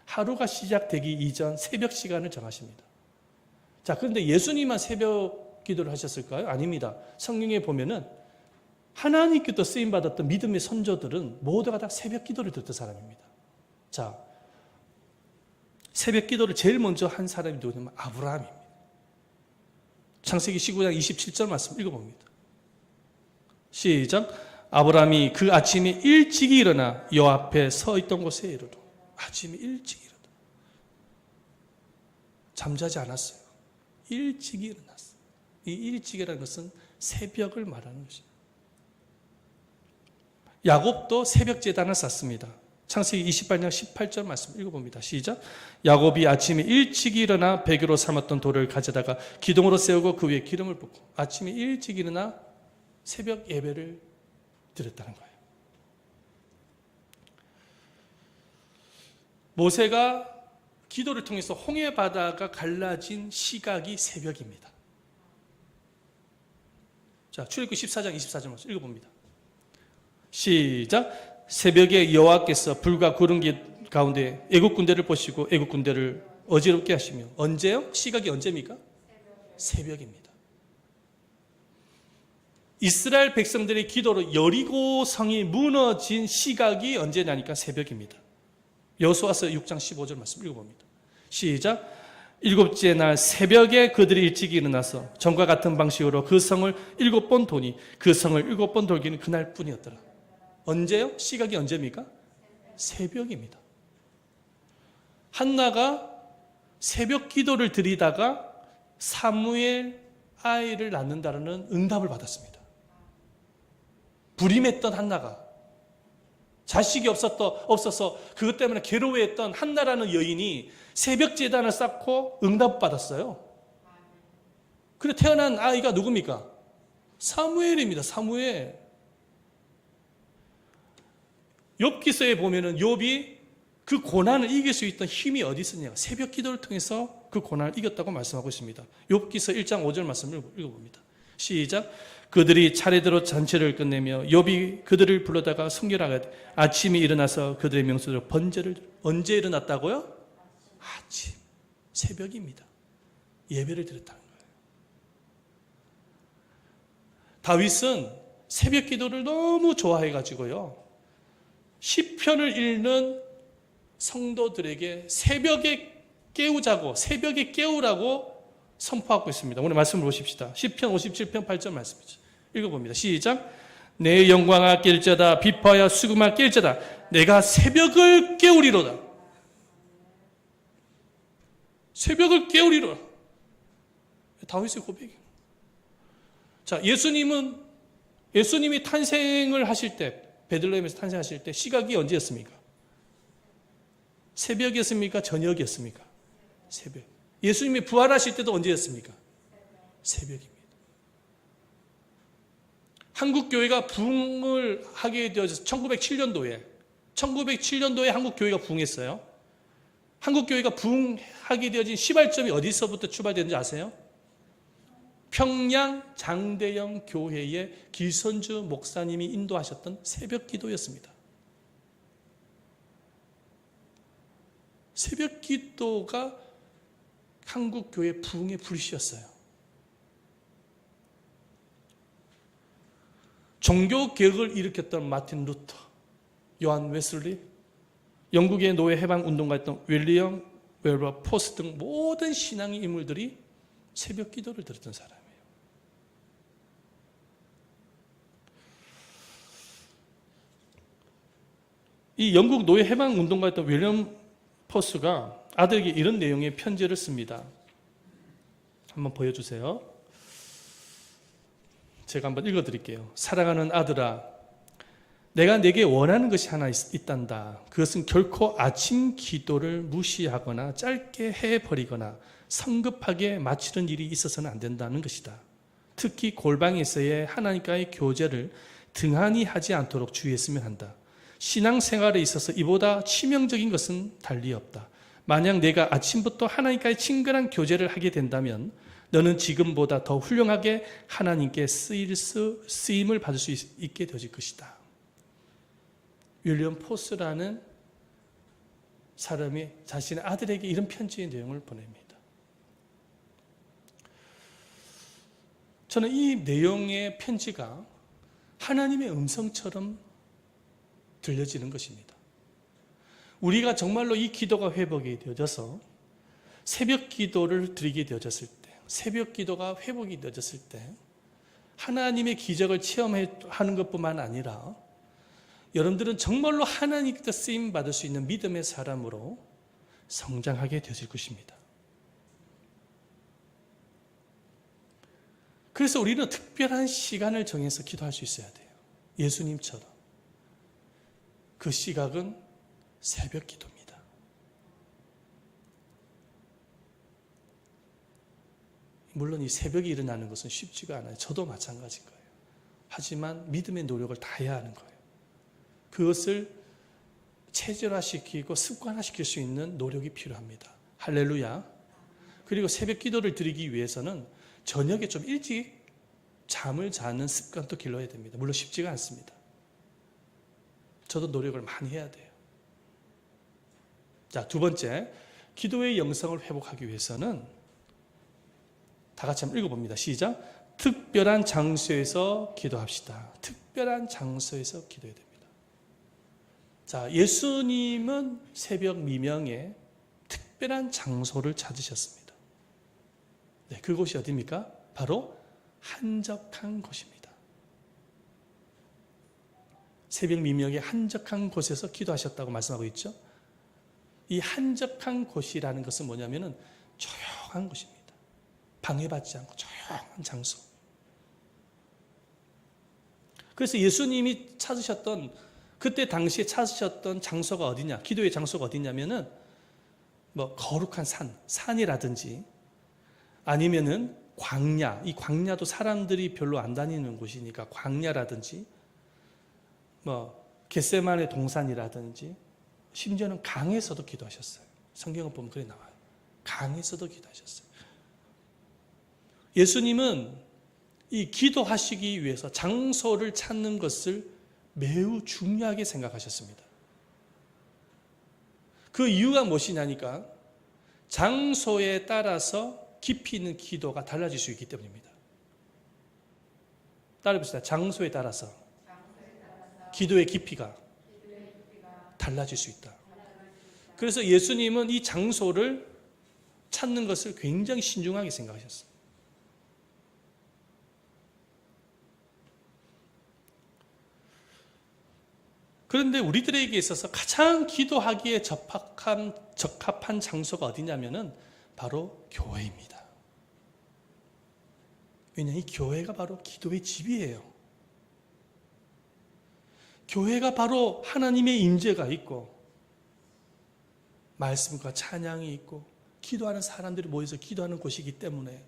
하루가 시작되기 이전 새벽 시간을 정하십니다. 자, 그런데 예수님만 새벽 기도를 하셨을까요? 아닙니다. 성경에 보면은 하나님께도 쓰임받았던 믿음의 선조들은 모두가 다 새벽 기도를 드렸던 사람입니다. 자, 새벽 기도를 제일 먼저 한 사람이 누구냐면 아브라함입니다. 창세기 19장 27절 말씀 읽어봅니다. 시작. 아브라함이 그 아침에 일찍 일어나 여호와 앞에 서 있던 곳에 이르러. 아침에 일찍 일어나. 잠자지 않았어요. 일찍 일어났어요. 이 일찍이라는 것은 새벽을 말하는 것입니다. 야곱도 새벽 제단을 쌓습니다. 창세기 28장 18절 말씀 읽어봅니다. 시작. 야곱이 아침에 일찍 일어나 베개로 삼았던 돌을 가져다가 기둥으로 세우고 그 위에 기름을 붓고 아침에 일찍 일어나 새벽 예배를 드렸다는 거예요. 모세가 기도를 통해서 홍해 바다가 갈라진 시각이 새벽입니다. 자, 출애굽기 14장 24절 말씀 읽어봅니다. 시작. 새벽에 여호와께서 불과 구름 가운데 애국 군대를 보시고 애국 군대를 어지럽게 하시며. 언제요? 시각이 언제입니까? 새벽입니다. 이스라엘 백성들의 기도로 여리고 성이 무너진 시각이 언제냐니까 새벽입니다. 여호수아서 6장 15절 말씀 읽어봅니다. 시작. 일곱째 날 새벽에 그들이 일찍 일어나서 전과 같은 방식으로 그 성을 7번 도니 그 성을 7번 돌기는 그날뿐이었더라. 언제요? 시각이 언제입니까? 새벽입니다. 한나가 새벽 기도를 드리다가 사무엘 아이를 낳는다는 응답을 받았습니다. 불임했던 한나가 자식이 없어서 그것 때문에 괴로워했던 한나라는 여인이 새벽 제단을 쌓고 응답받았어요. 그래 태어난 아이가 누굽니까? 사무엘입니다. 사무엘. 욥기서에 보면은 욥이 그 고난을 이길 수 있던 힘이 어디 있었냐? 새벽 기도를 통해서 그 고난을 이겼다고 말씀하고 있습니다. 욥기서 1장 5절 말씀을 읽어봅니다. 시작. 그들이 차례대로 잔치를 끝내며 욥이 그들을 불러다가 순결하게 아침에 일어나서 그들의 명수대로 번제를. 언제 일어났다고요? 아침, 새벽입니다. 예배를 드렸다는 거예요. 다윗은 새벽 기도를 너무 좋아해가지고요, 시편을 읽는 성도들에게 새벽에 깨우자고, 새벽에 깨우라고 선포하고 있습니다. 오늘 말씀을 보십시다. 시편 57편 8절 말씀이죠. 읽어봅니다. 시작. 내 영광아 깰자다, 비파야 수금아 깰자다, 내가 새벽을 깨우리로다. 새벽을 깨우리로다. 다윗의 고백이에요. 자, 예수님이 탄생을 하실 때, 베들레헴에서 탄생하실 때 시각이 언제였습니까? 새벽이었습니까? 저녁이었습니까? 새벽. 예수님이 부활하실 때도 언제였습니까? 새벽입니다. 한국교회가 부흥을 하게 되어서 1907년도에 한국교회가 부흥했어요. 한국교회가 부흥하게 되어진 시발점이 어디서부터 출발되는지 아세요? 평양 장대영 교회의 기선주 목사님이 인도하셨던 새벽 기도였습니다. 새벽 기도가 한국교회 부흥의 불씨였어요. 종교개혁을 일으켰던 마틴 루터, 요한 웨슬리, 영국의 노예 해방 운동가였던 윌리엄 웰버포스 등 모든 신앙의 인물들이 새벽 기도를 드렸던 사람이에요. 이 영국 노예 해방 운동가였던 윌리엄 포스가 아들에게 이런 내용의 편지를 씁니다. 한번 보여주세요. 제가 한번 읽어드릴게요. 사랑하는 아들아, 내가 내게 원하는 것이 하나 있단다. 그것은 결코 아침 기도를 무시하거나 짧게 해버리거나 성급하게 마치는 일이 있어서는 안 된다는 것이다. 특히 골방에서의 하나님과의 교제를 등한히 하지 않도록 주의했으면 한다. 신앙생활에 있어서 이보다 치명적인 것은 달리 없다. 만약 내가 아침부터 하나님과의 친근한 교제를 하게 된다면 너는 지금보다 더 훌륭하게 하나님께 쓰임을 받을 수 있게 되어질 것이다. 윌리엄 포스라는 사람이 자신의 아들에게 이런 편지의 내용을 보냅니다. 저는 이 내용의 편지가 하나님의 음성처럼 들려지는 것입니다. 우리가 정말로 이 기도가 회복이 되어져서 새벽 기도를 드리게 되어졌을 때, 새벽 기도가 회복이 되어졌을 때 하나님의 기적을 체험하는 것뿐만 아니라 여러분들은 정말로 하나님께 쓰임 받을 수 있는 믿음의 사람으로 성장하게 되어질 것입니다. 그래서 우리는 특별한 시간을 정해서 기도할 수 있어야 돼요. 예수님처럼. 그 시각은 새벽 기도입니다. 물론 이 새벽에 일어나는 것은 쉽지가 않아요. 저도 마찬가지인 거예요. 하지만 믿음의 노력을 다해야 하는 거예요. 그것을 체질화시키고 습관화시킬 수 있는 노력이 필요합니다. 할렐루야. 그리고 새벽 기도를 드리기 위해서는 저녁에 좀 일찍 잠을 자는 습관도 길러야 됩니다. 물론 쉽지가 않습니다. 저도 노력을 많이 해야 돼요. 자, 두 번째, 기도의 영성을 회복하기 위해서는 다 같이 한번 읽어봅니다. 시작. 특별한 장소에서 기도합시다. 특별한 장소에서 기도해야 됩니다. 자, 예수님은 새벽 미명에 특별한 장소를 찾으셨습니다. 네, 그곳이 어디입니까? 바로 한적한 곳입니다. 새벽 미명에 한적한 곳에서 기도하셨다고 말씀하고 있죠. 이 한적한 곳이라는 것은 뭐냐면은 조용한 곳입니다. 방해받지 않고 조용한 장소. 그래서 예수님이 찾으셨던, 그때 당시에 찾으셨던 장소가 어디냐, 기도의 장소가 어디냐면은 뭐 거룩한 산이라든지 아니면은 광야, 이 광야도 사람들이 별로 안 다니는 곳이니까 광야라든지 뭐 겟세마네 동산이라든지 심지어는 강에서도 기도하셨어요. 성경을 보면 그래 나와요. 강에서도 기도하셨어요. 예수님은 이 기도하시기 위해서 장소를 찾는 것을 매우 중요하게 생각하셨습니다. 그 이유가 무엇이냐니까 장소에 따라서 깊이 있는 기도가 달라질 수 있기 때문입니다. 따라해봅시다. 장소에 따라서 기도의 깊이가 달라질 수 있다. 그래서 예수님은 이 장소를 찾는 것을 굉장히 신중하게 생각하셨어요. 그런데 우리들에게 있어서 가장 기도하기에 적합한 장소가 어디냐면은 바로 교회입니다. 왜냐하면 이 교회가 바로 기도의 집이에요. 교회가 바로 하나님의 임재가 있고 말씀과 찬양이 있고 기도하는 사람들이 모여서 기도하는 곳이기 때문에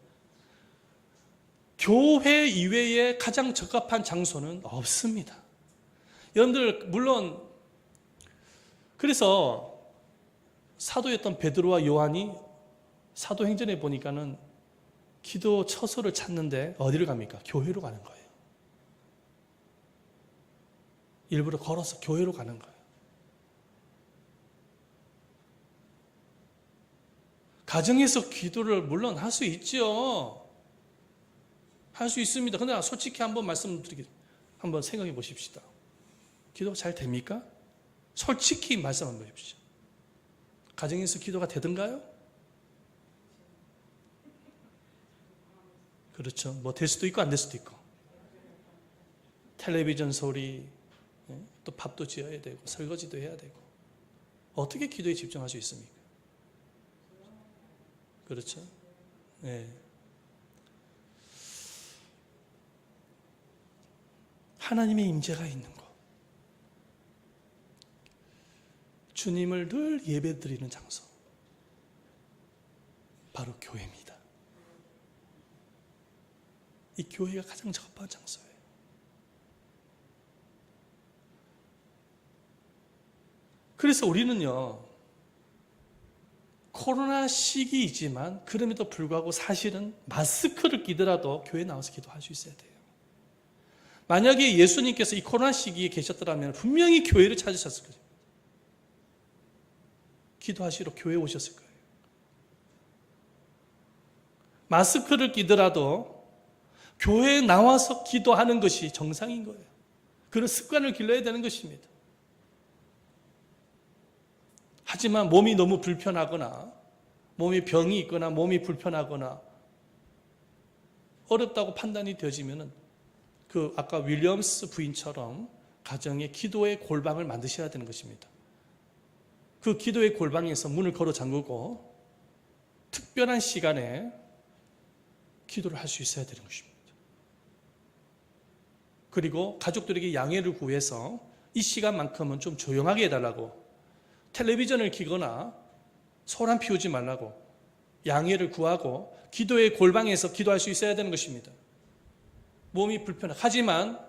교회 이외에 가장 적합한 장소는 없습니다. 여러분들 물론 그래서 사도였던 베드로와 요한이 사도행전에 보니까는 기도 처소를 찾는데 어디를 갑니까? 교회로 가는 거예요. 일부러 걸어서 교회로 가는 거예요. 가정에서 기도를 물론 할 수 있죠. 할 수 있습니다. 근데 솔직히 한번 말씀드리겠습니다. 한번 생각해 보십시다. 기도가 잘 됩니까? 솔직히 말씀 한번 해보시죠. 가정에서 기도가 되던가요? 그렇죠. 뭐 될 수도 있고 안 될 수도 있고. 텔레비전 소리, 또 밥도 지어야 되고 설거지도 해야 되고. 어떻게 기도에 집중할 수 있습니까? 그렇죠. 네. 하나님의 임재가 있는 곳, 주님을 늘 예배드리는 장소, 바로 교회입니다. 이 교회가 가장 적합한 장소예요. 그래서 우리는요, 코로나 시기이지만 그럼에도 불구하고 사실은 마스크를 끼더라도 교회에 나와서 기도할 수 있어야 돼요. 만약에 예수님께서 이 코로나 시기에 계셨더라면 분명히 교회를 찾으셨을 거예요. 기도하시러 교회에 오셨을 거예요. 마스크를 끼더라도 교회에 나와서 기도하는 것이 정상인 거예요. 그런 습관을 길러야 되는 것입니다. 하지만 몸이 너무 불편하거나 몸에 병이 있거나 몸이 불편하거나 어렵다고 판단이 되어지면은 그 아까 윌리엄스 부인처럼 가정에 기도의 골방을 만드셔야 되는 것입니다. 그 기도의 골방에서 문을 걸어 잠그고 특별한 시간에 기도를 할 수 있어야 되는 것입니다. 그리고 가족들에게 양해를 구해서 이 시간만큼은 좀 조용하게 해달라고, 텔레비전을 켜거나 소란 피우지 말라고 양해를 구하고 기도의 골방에서 기도할 수 있어야 되는 것입니다. 몸이 불편하고, 하지만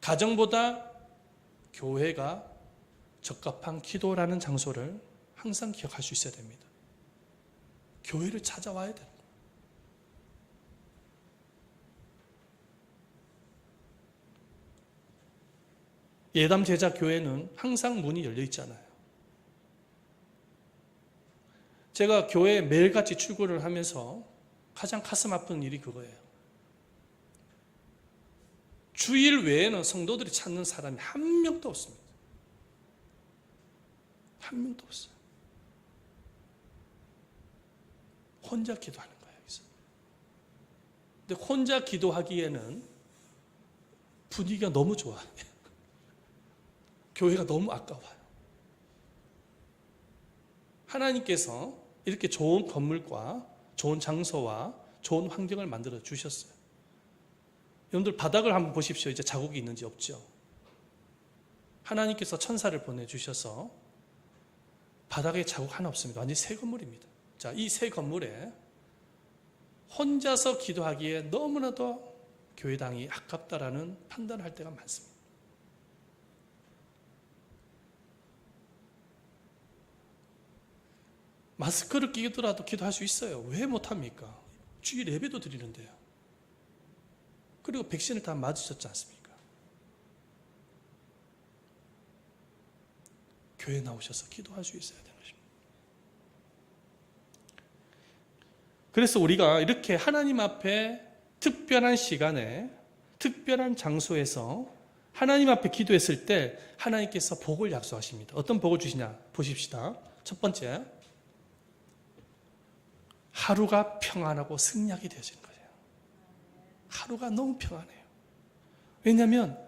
가정보다 교회가 적합한 기도라는 장소를 항상 기억할 수 있어야 됩니다. 교회를 찾아와야 되는 거예요. 예담 제자 교회는 항상 문이 열려 있잖아요. 제가 교회에 매일같이 출근을 하면서 가장 가슴 아픈 일이 그거예요. 주일 외에는 성도들이 찾는 사람이 한 명도 없습니다. 한 명도 없어요. 혼자 기도하는 거예요, 여기서. 근데 혼자 기도하기에는 분위기가 너무 좋아요. 교회가 너무 아까워요. 하나님께서 이렇게 좋은 건물과 좋은 장소와 좋은 환경을 만들어 주셨어요. 여러분들 바닥을 한번 보십시오. 이제 자국이 있는지 없죠. 하나님께서 천사를 보내주셔서 바닥에 자국 하나 없습니다. 완전히 새 건물입니다. 자, 이 새 건물에 혼자서 기도하기에 너무나도 교회당이 아깝다라는 판단을 할 때가 많습니다. 마스크를 끼더라도 기도할 수 있어요. 왜 못합니까? 주일 예배도 드리는데요. 그리고 백신을 다 맞으셨지 않습니까? 교회에 나오셔서 기도할 수 있어야 되는 것입니다. 그래서 우리가 이렇게 하나님 앞에 특별한 시간에 특별한 장소에서 하나님 앞에 기도했을 때 하나님께서 복을 약속하십니다. 어떤 복을 주시냐 보십시다. 첫 번째, 하루가 평안하고 승리하게 되어지는 거예요. 하루가 너무 평안해요. 왜냐하면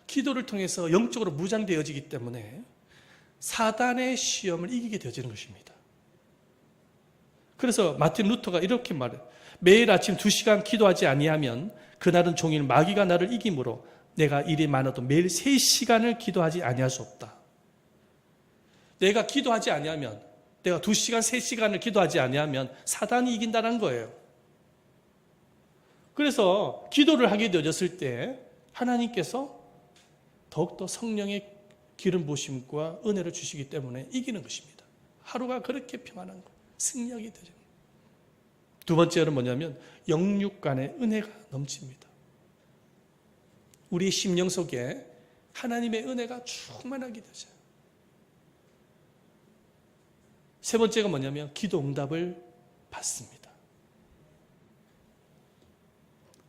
기도를 통해서 영적으로 무장되어지기 때문에 사단의 시험을 이기게 되어지는 것입니다. 그래서 마틴 루터가 이렇게 말해요. 매일 아침 2시간 기도하지 아니하면 그날은 종일 마귀가 나를 이기므로 내가 일이 많아도 매일 3시간을 기도하지 아니할 수 없다. 내가 기도하지 아니하면, 내가 2시간, 3시간을 기도하지 아니하면 사단이 이긴다는 거예요. 그래서 기도를 하게 되어졌을 때 하나님께서 더욱더 성령의 기름 부으심과 은혜를 주시기 때문에 이기는 것입니다. 하루가 그렇게 평안한 것, 승리하게 되죠. 두 번째는 뭐냐면 영육 간의 은혜가 넘칩니다. 우리 심령 속에 하나님의 은혜가 충만하게 되죠. 세 번째가 뭐냐면 기도 응답을 받습니다.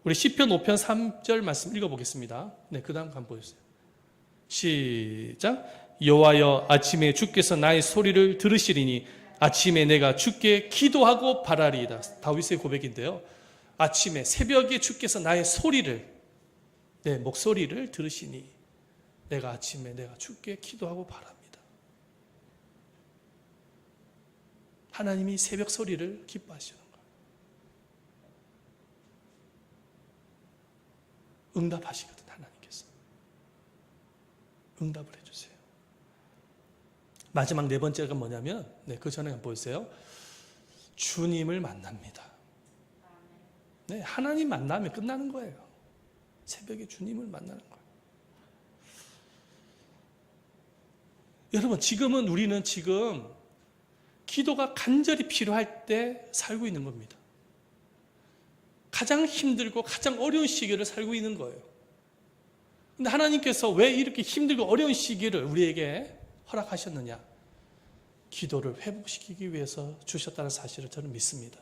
우리 시편 5편 3절 말씀 읽어보겠습니다. 네, 그 다음 한번 보여주세요. 시작. 여호와여 아침에 주께서 나의 소리를 들으시리니 아침에 내가 주께 기도하고 바라리이다. 다윗의 고백인데요. 아침에 새벽에 주께서 나의 소리를, 내 목소리를 들으시니 내가 아침에 내가 주께 기도하고 바랍니다. 하나님이 새벽 소리를 기뻐하시는 거예요. 응답하시거든. 하나님께서 응답을 해주세요. 마지막 네 번째가 뭐냐면, 그 전에 한번 보세요. 주님을 만납니다. 하나님 만나면 끝나는 거예요. 새벽에 주님을 만나는 거예요. 여러분, 우리는 지금 기도가 간절히 필요할 때 살고 있는 겁니다. 가장 힘들고 가장 어려운 시기를 살고 있는 거예요. 근데 하나님께서 왜 이렇게 힘들고 어려운 시기를 우리에게 허락하셨느냐? 기도를 회복시키기 위해서 주셨다는 사실을 저는 믿습니다.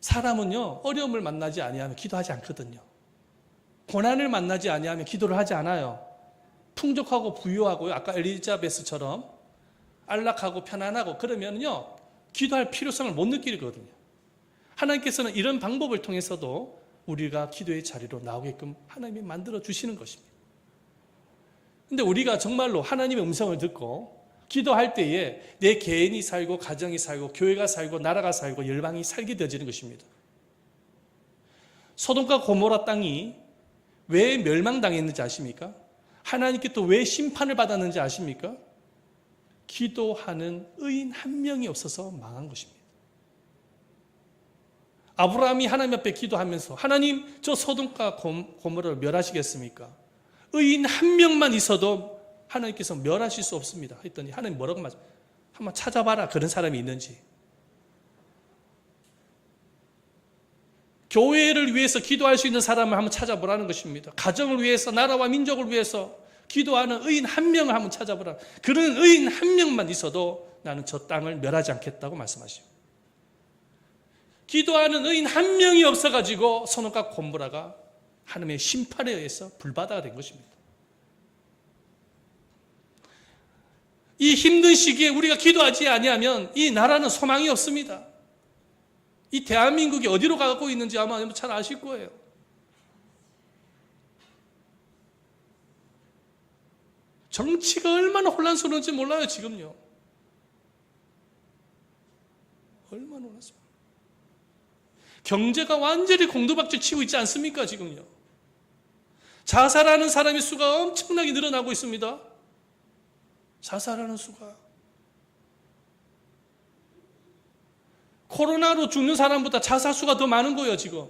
사람은요, 어려움을 만나지 아니하면 기도하지 않거든요. 고난을 만나지 아니하면 기도를 하지 않아요. 풍족하고 부유하고 아까 엘리자베스처럼 안락하고 편안하고 그러면요, 기도할 필요성을 못 느끼거든요. 하나님께서는 이런 방법을 통해서도 우리가 기도의 자리로 나오게끔 하나님이 만들어 주시는 것입니다. 근데 우리가 정말로 하나님의 음성을 듣고 기도할 때에 내 개인이 살고 가정이 살고 교회가 살고 나라가 살고 열방이 살게 되어지는 것입니다. 소돔과 고모라 땅이 왜 멸망당했는지 아십니까? 하나님께 또 왜 심판을 받았는지 아십니까? 기도하는 의인 한 명이 없어서 망한 것입니다. 아브라함이 하나님 앞에 기도하면서 하나님, 저 소돔과 고모라를 멸하시겠습니까? 의인 한 명만 있어도 하나님께서 멸하실 수 없습니다. 했더니 하나님 뭐라고 말씀? 한번 찾아봐라. 그런 사람이 있는지. 교회를 위해서 기도할 수 있는 사람을 한번 찾아보라는 것입니다. 가정을 위해서, 나라와 민족을 위해서 기도하는 의인 한 명을 한번 찾아보라. 그런 의인 한 명만 있어도 나는 저 땅을 멸하지 않겠다고 말씀하시고, 기도하는 의인 한 명이 없어가지고 소돔과 고모라가 하나님의 심판에 의해서 불바다가 된 것입니다. 이 힘든 시기에 우리가 기도하지 아니하면 이 나라는 소망이 없습니다. 이 대한민국이 어디로 가고 있는지 아마 잘 아실 거예요. 정치가 얼마나 혼란스러운지 몰라요, 지금요. 얼마나 혼란스러워요. 경제가 완전히 공도박질 치고 있지 않습니까, 지금요. 자살하는 사람의 수가 엄청나게 늘어나고 있습니다. 자살하는 수가. 코로나로 죽는 사람보다 자살 수가 더 많은 거예요, 지금.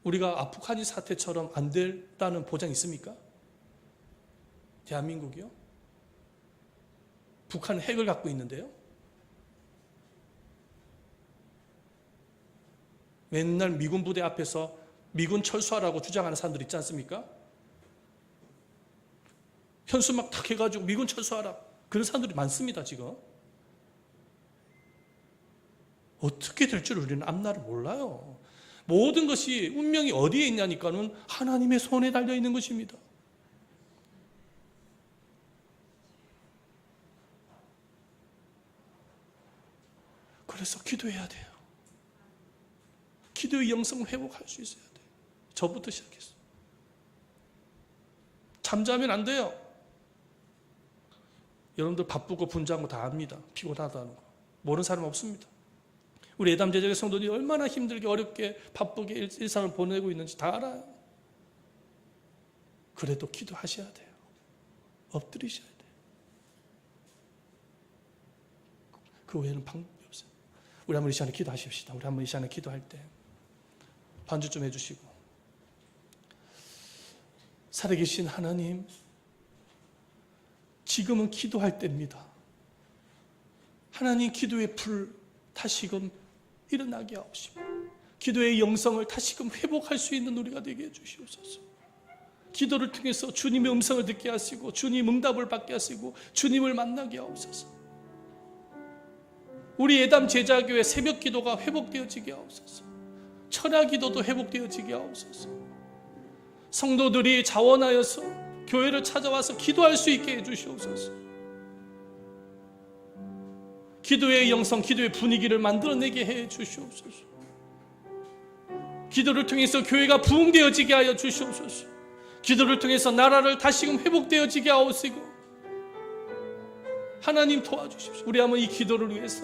우리가 아프가니 사태처럼 안 된다는 보장 있습니까? 대한민국이요? 북한은 핵을 갖고 있는데요. 맨날 미군 부대 앞에서 미군 철수하라고 주장하는 사람들 있지 않습니까? 현수막 탁 해가지고 미군 철수하라. 그런 사람들이 많습니다, 지금. 어떻게 될 줄 우리는 앞날을 몰라요. 모든 것이 운명이 어디에 있냐니까는 하나님의 손에 달려 있는 것입니다. 그래서 기도해야 돼요. 기도의 영성을 회복할 수 있어야 돼요. 저부터 시작했어요. 잠자면 안 돼요. 여러분들 바쁘고 분주한 거 다 압니다. 피곤하다는 거. 모르는 사람 없습니다. 우리 예담 제자의 성도들이 얼마나 힘들게 어렵게 바쁘게 일상을 보내고 있는지 다 알아요. 그래도 기도하셔야 돼요. 엎드리셔야 돼요. 그 외에는 방법이 없어요. 우리 한번 이 시간에 기도하십시다. 우리 한번 이 시간에 기도할 때 반주 좀 해주시고. 살아계신 하나님, 지금은 기도할 때입니다. 하나님, 기도의 불 다시금 일어나게 하옵시고, 기도의 영성을 다시금 회복할 수 있는 우리가 되게 해주시옵소서. 기도를 통해서 주님의 음성을 듣게 하시고 주님 응답을 받게 하시고 주님을 만나게 하옵소서. 우리 예담 제자교회 새벽 기도가 회복되어지게 하옵소서. 철야 기도도 회복되어지게 하옵소서. 성도들이 자원하여서 교회를 찾아와서 기도할 수 있게 해주시옵소서. 기도의 영성, 기도의 분위기를 만들어내게 해주시옵소서. 기도를 통해서 교회가 부흥되어지게 하여 주시옵소서. 기도를 통해서 나라를 다시금 회복되어지게 하옵시고 하나님 도와주십시오. 우리 한번 이 기도를 위해서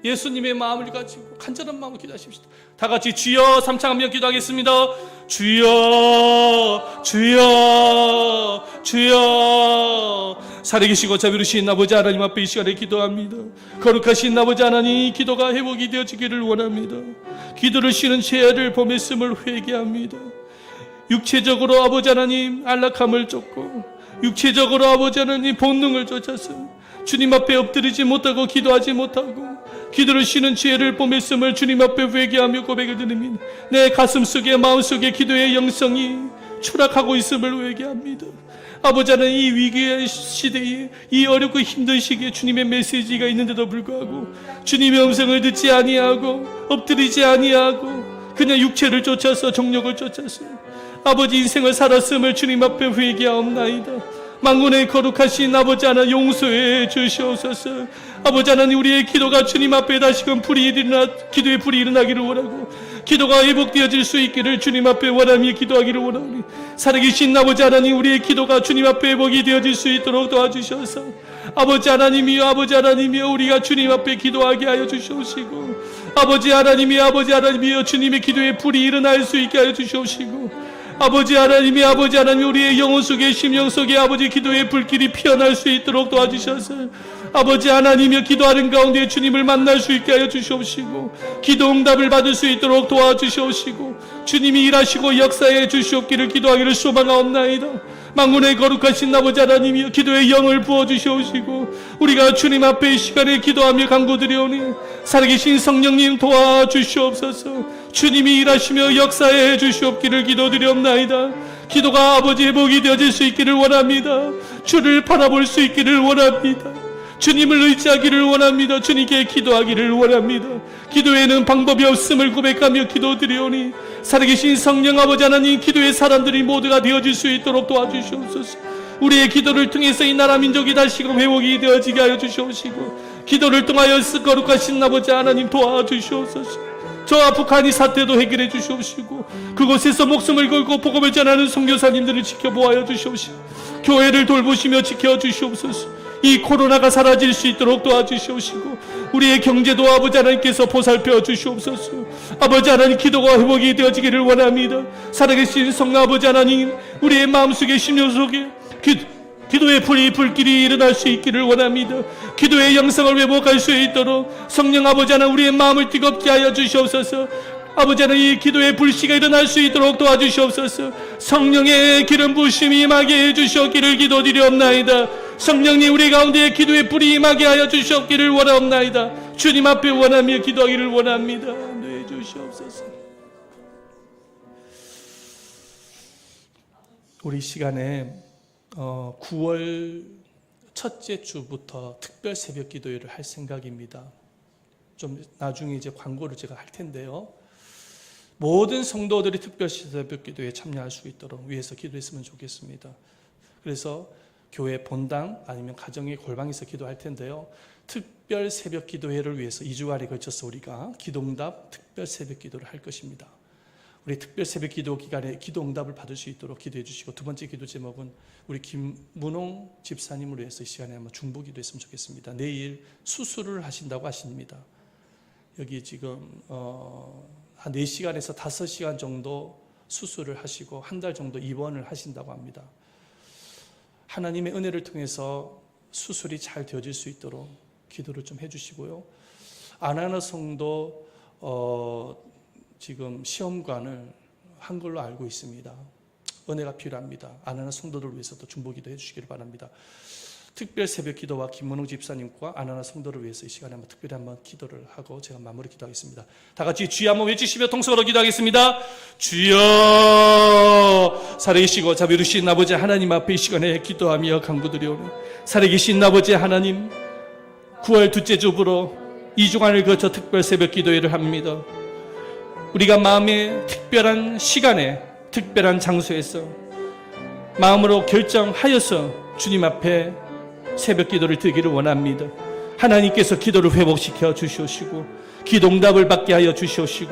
예수님의 마음을 가지고 간절한 마음으로 기도하십시다. 다 같이 주여 삼창하며 기도하겠습니다. 주여 주여 주여. 살아계시고 자비로우신 아버지 하나님 앞에 이 시간에 기도합니다. 거룩하신 아버지 하나님, 기도가 회복이 되어지기를 원합니다. 기도를 쉬는 죄를 범했음을 회개합니다. 육체적으로 아버지 하나님 안락함을 쫓고 육체적으로 아버지 하나님 본능을 쫓아서 주님 앞에 엎드리지 못하고 기도하지 못하고 기도를 쉬는 지혜를 범했음을 주님 앞에 회개하며 고백을 드립니다. 내 가슴속에 마음속에 기도의 영성이 추락하고 있음을 회개합니다. 아버지 하나님, 이 위기의 시대에 이 어렵고 힘든 시기에 주님의 메시지가 있는데도 불구하고 주님의 음성을 듣지 아니하고 엎드리지 아니하고 그냥 육체를 쫓아서 정욕을 쫓아서 아버지 인생을 살았음을 주님 앞에 회개하옵나이다. 만군의 거룩하신 아버지 하나님, 용서해 주시옵소서. 아버지 하나님, 우리의 기도가 주님 앞에 다시금 기도의 불이 일어나기를 원하고 기도가 회복되어질 수 있기를 주님 앞에 원하며 기도하기를 원하오니 살아계신 아버지 하나님, 우리의 기도가 주님 앞에 회복이 되어질 수 있도록 도와주셔서 아버지 하나님이여, 아버지 하나님이여, 우리가 주님 앞에 기도하게 하여 주시옵시고 아버지 하나님이여, 주님의 기도의 불이 일어날 수 있게 하여 주시옵시고 아버지 하나님, 우리의 영혼 속에 심령 속에 아버지 기도의 불길이 피어날 수 있도록 도와주셔서 아버지 하나님이여, 기도하는 가운데 주님을 만날 수 있게 하여 주시옵시고 기도 응답을 받을 수 있도록 도와주시옵시고 주님이 일하시고 역사해 주시옵기를 기도하기를 소망하옵나이다. 만군의 거룩하신 아버지 하나님이여, 기도의 영을 부어주시옵시고 우리가 주님 앞에 이 시간에 기도하며 간구드리오니 살아계신 성령님 도와주시옵소서. 주님이 일하시며 역사해 주시옵기를 기도드리옵나이다. 기도가 아버지 회복이 되어질 수 있기를 원합니다. 주를 바라볼 수 있기를 원합니다. 주님을 의지하기를 원합니다. 주님께 기도하기를 원합니다. 기도에는 방법이 없음을 고백하며 기도드리오니 살아계신 성령 아버지 하나님, 기도의 사람들이 모두가 되어질 수 있도록 도와주시옵소서. 우리의 기도를 통해서 이 나라 민족이 다시금 회복이 되어지게 하여 주시옵시고 기도를 통하여 거룩하신 아버지 하나님 도와주시옵소서. 저와 북한이 사태도 해결해 주시옵시고 그곳에서 목숨을 걸고 복음을 전하는 선교사님들을 지켜보아 주시옵시고 교회를 돌보시며 지켜주시옵소서. 이 코로나가 사라질 수 있도록 도와주시옵시고 우리의 경제도 아버지 하나님께서 보살펴 주시옵소서. 아버지 하나님, 기도가 회복이 되어지기를 원합니다. 살아계신 성령 아버지 하나님, 우리의 마음속에 심령 속에 기도의 불길이 일어날 수 있기를 원합니다. 기도의 영성을 회복할 수 있도록 성령 아버지 하나님, 우리의 마음을 뜨겁게 하여 주시옵소서. 아버지 하나님, 이 기도의 불씨가 일어날 수 있도록 도와주시옵소서. 성령의 기름 부으심이 임하게 해주시옵기를 기도드리옵나이다. 성령님, 우리 가운데 기도의 불이 임하게 하여 주시옵기를 원하옵나이다. 주님 앞에 원하며 기도하기를 원합니다. 네, 주시옵소서. 우리 시간에 9월 첫째 주부터 특별 새벽 기도회를 할 생각입니다. 좀 나중에 이제 광고를 제가 할 텐데요. 모든 성도들이 특별 새벽 기도회에 참여할 수 있도록 위해서 기도했으면 좋겠습니다. 그래서 교회 본당 아니면 가정의 골방에서 기도할 텐데요. 특별 새벽 기도회를 위해서 2주간에 걸쳐서 우리가 기도응답 특별 새벽 기도를 할 것입니다. 우리 특별 새벽 기도 기간에 기도응답을 받을 수 있도록 기도해 주시고, 두 번째 기도 제목은 우리 김문홍 집사님을 위해서 이 시간에 한번 중보 기도했으면 좋겠습니다. 내일 수술을 하신다고 하십니다. 여기 지금 한 4시간에서 5시간 정도 수술을 하시고 한 달 정도 입원을 하신다고 합니다. 하나님의 은혜를 통해서 수술이 잘 되어질 수 있도록 기도를 좀 해주시고요. 아나나 성도 지금 시험관을 한 걸로 알고 있습니다. 은혜가 필요합니다. 아나나 성도들을 위해서도 중보기도 해주시기를 바랍니다. 특별 새벽 기도와 김문홍 집사님과 아나나 성도를 위해서 이 시간에 한번 특별히 한번 기도를 하고 제가 마무리 기도하겠습니다. 다 같이 주여 한번 외치시며 통성으로 기도하겠습니다. 주여, 살아계시고 자비로우신 아버지 하나님 앞에 이 시간에 기도하며 간구드리오니, 살아계신 아버지 하나님, 9월 둘째 주부로 2주간을 거쳐 특별 새벽 기도회를 합니다. 우리가 마음의 특별한 시간에 특별한 장소에서 마음으로 결정하여서 주님 앞에 새벽 기도를 드리기를 원합니다. 하나님께서 기도를 회복시켜 주시옵시고 기도 응답을 받게 하여 주시옵시고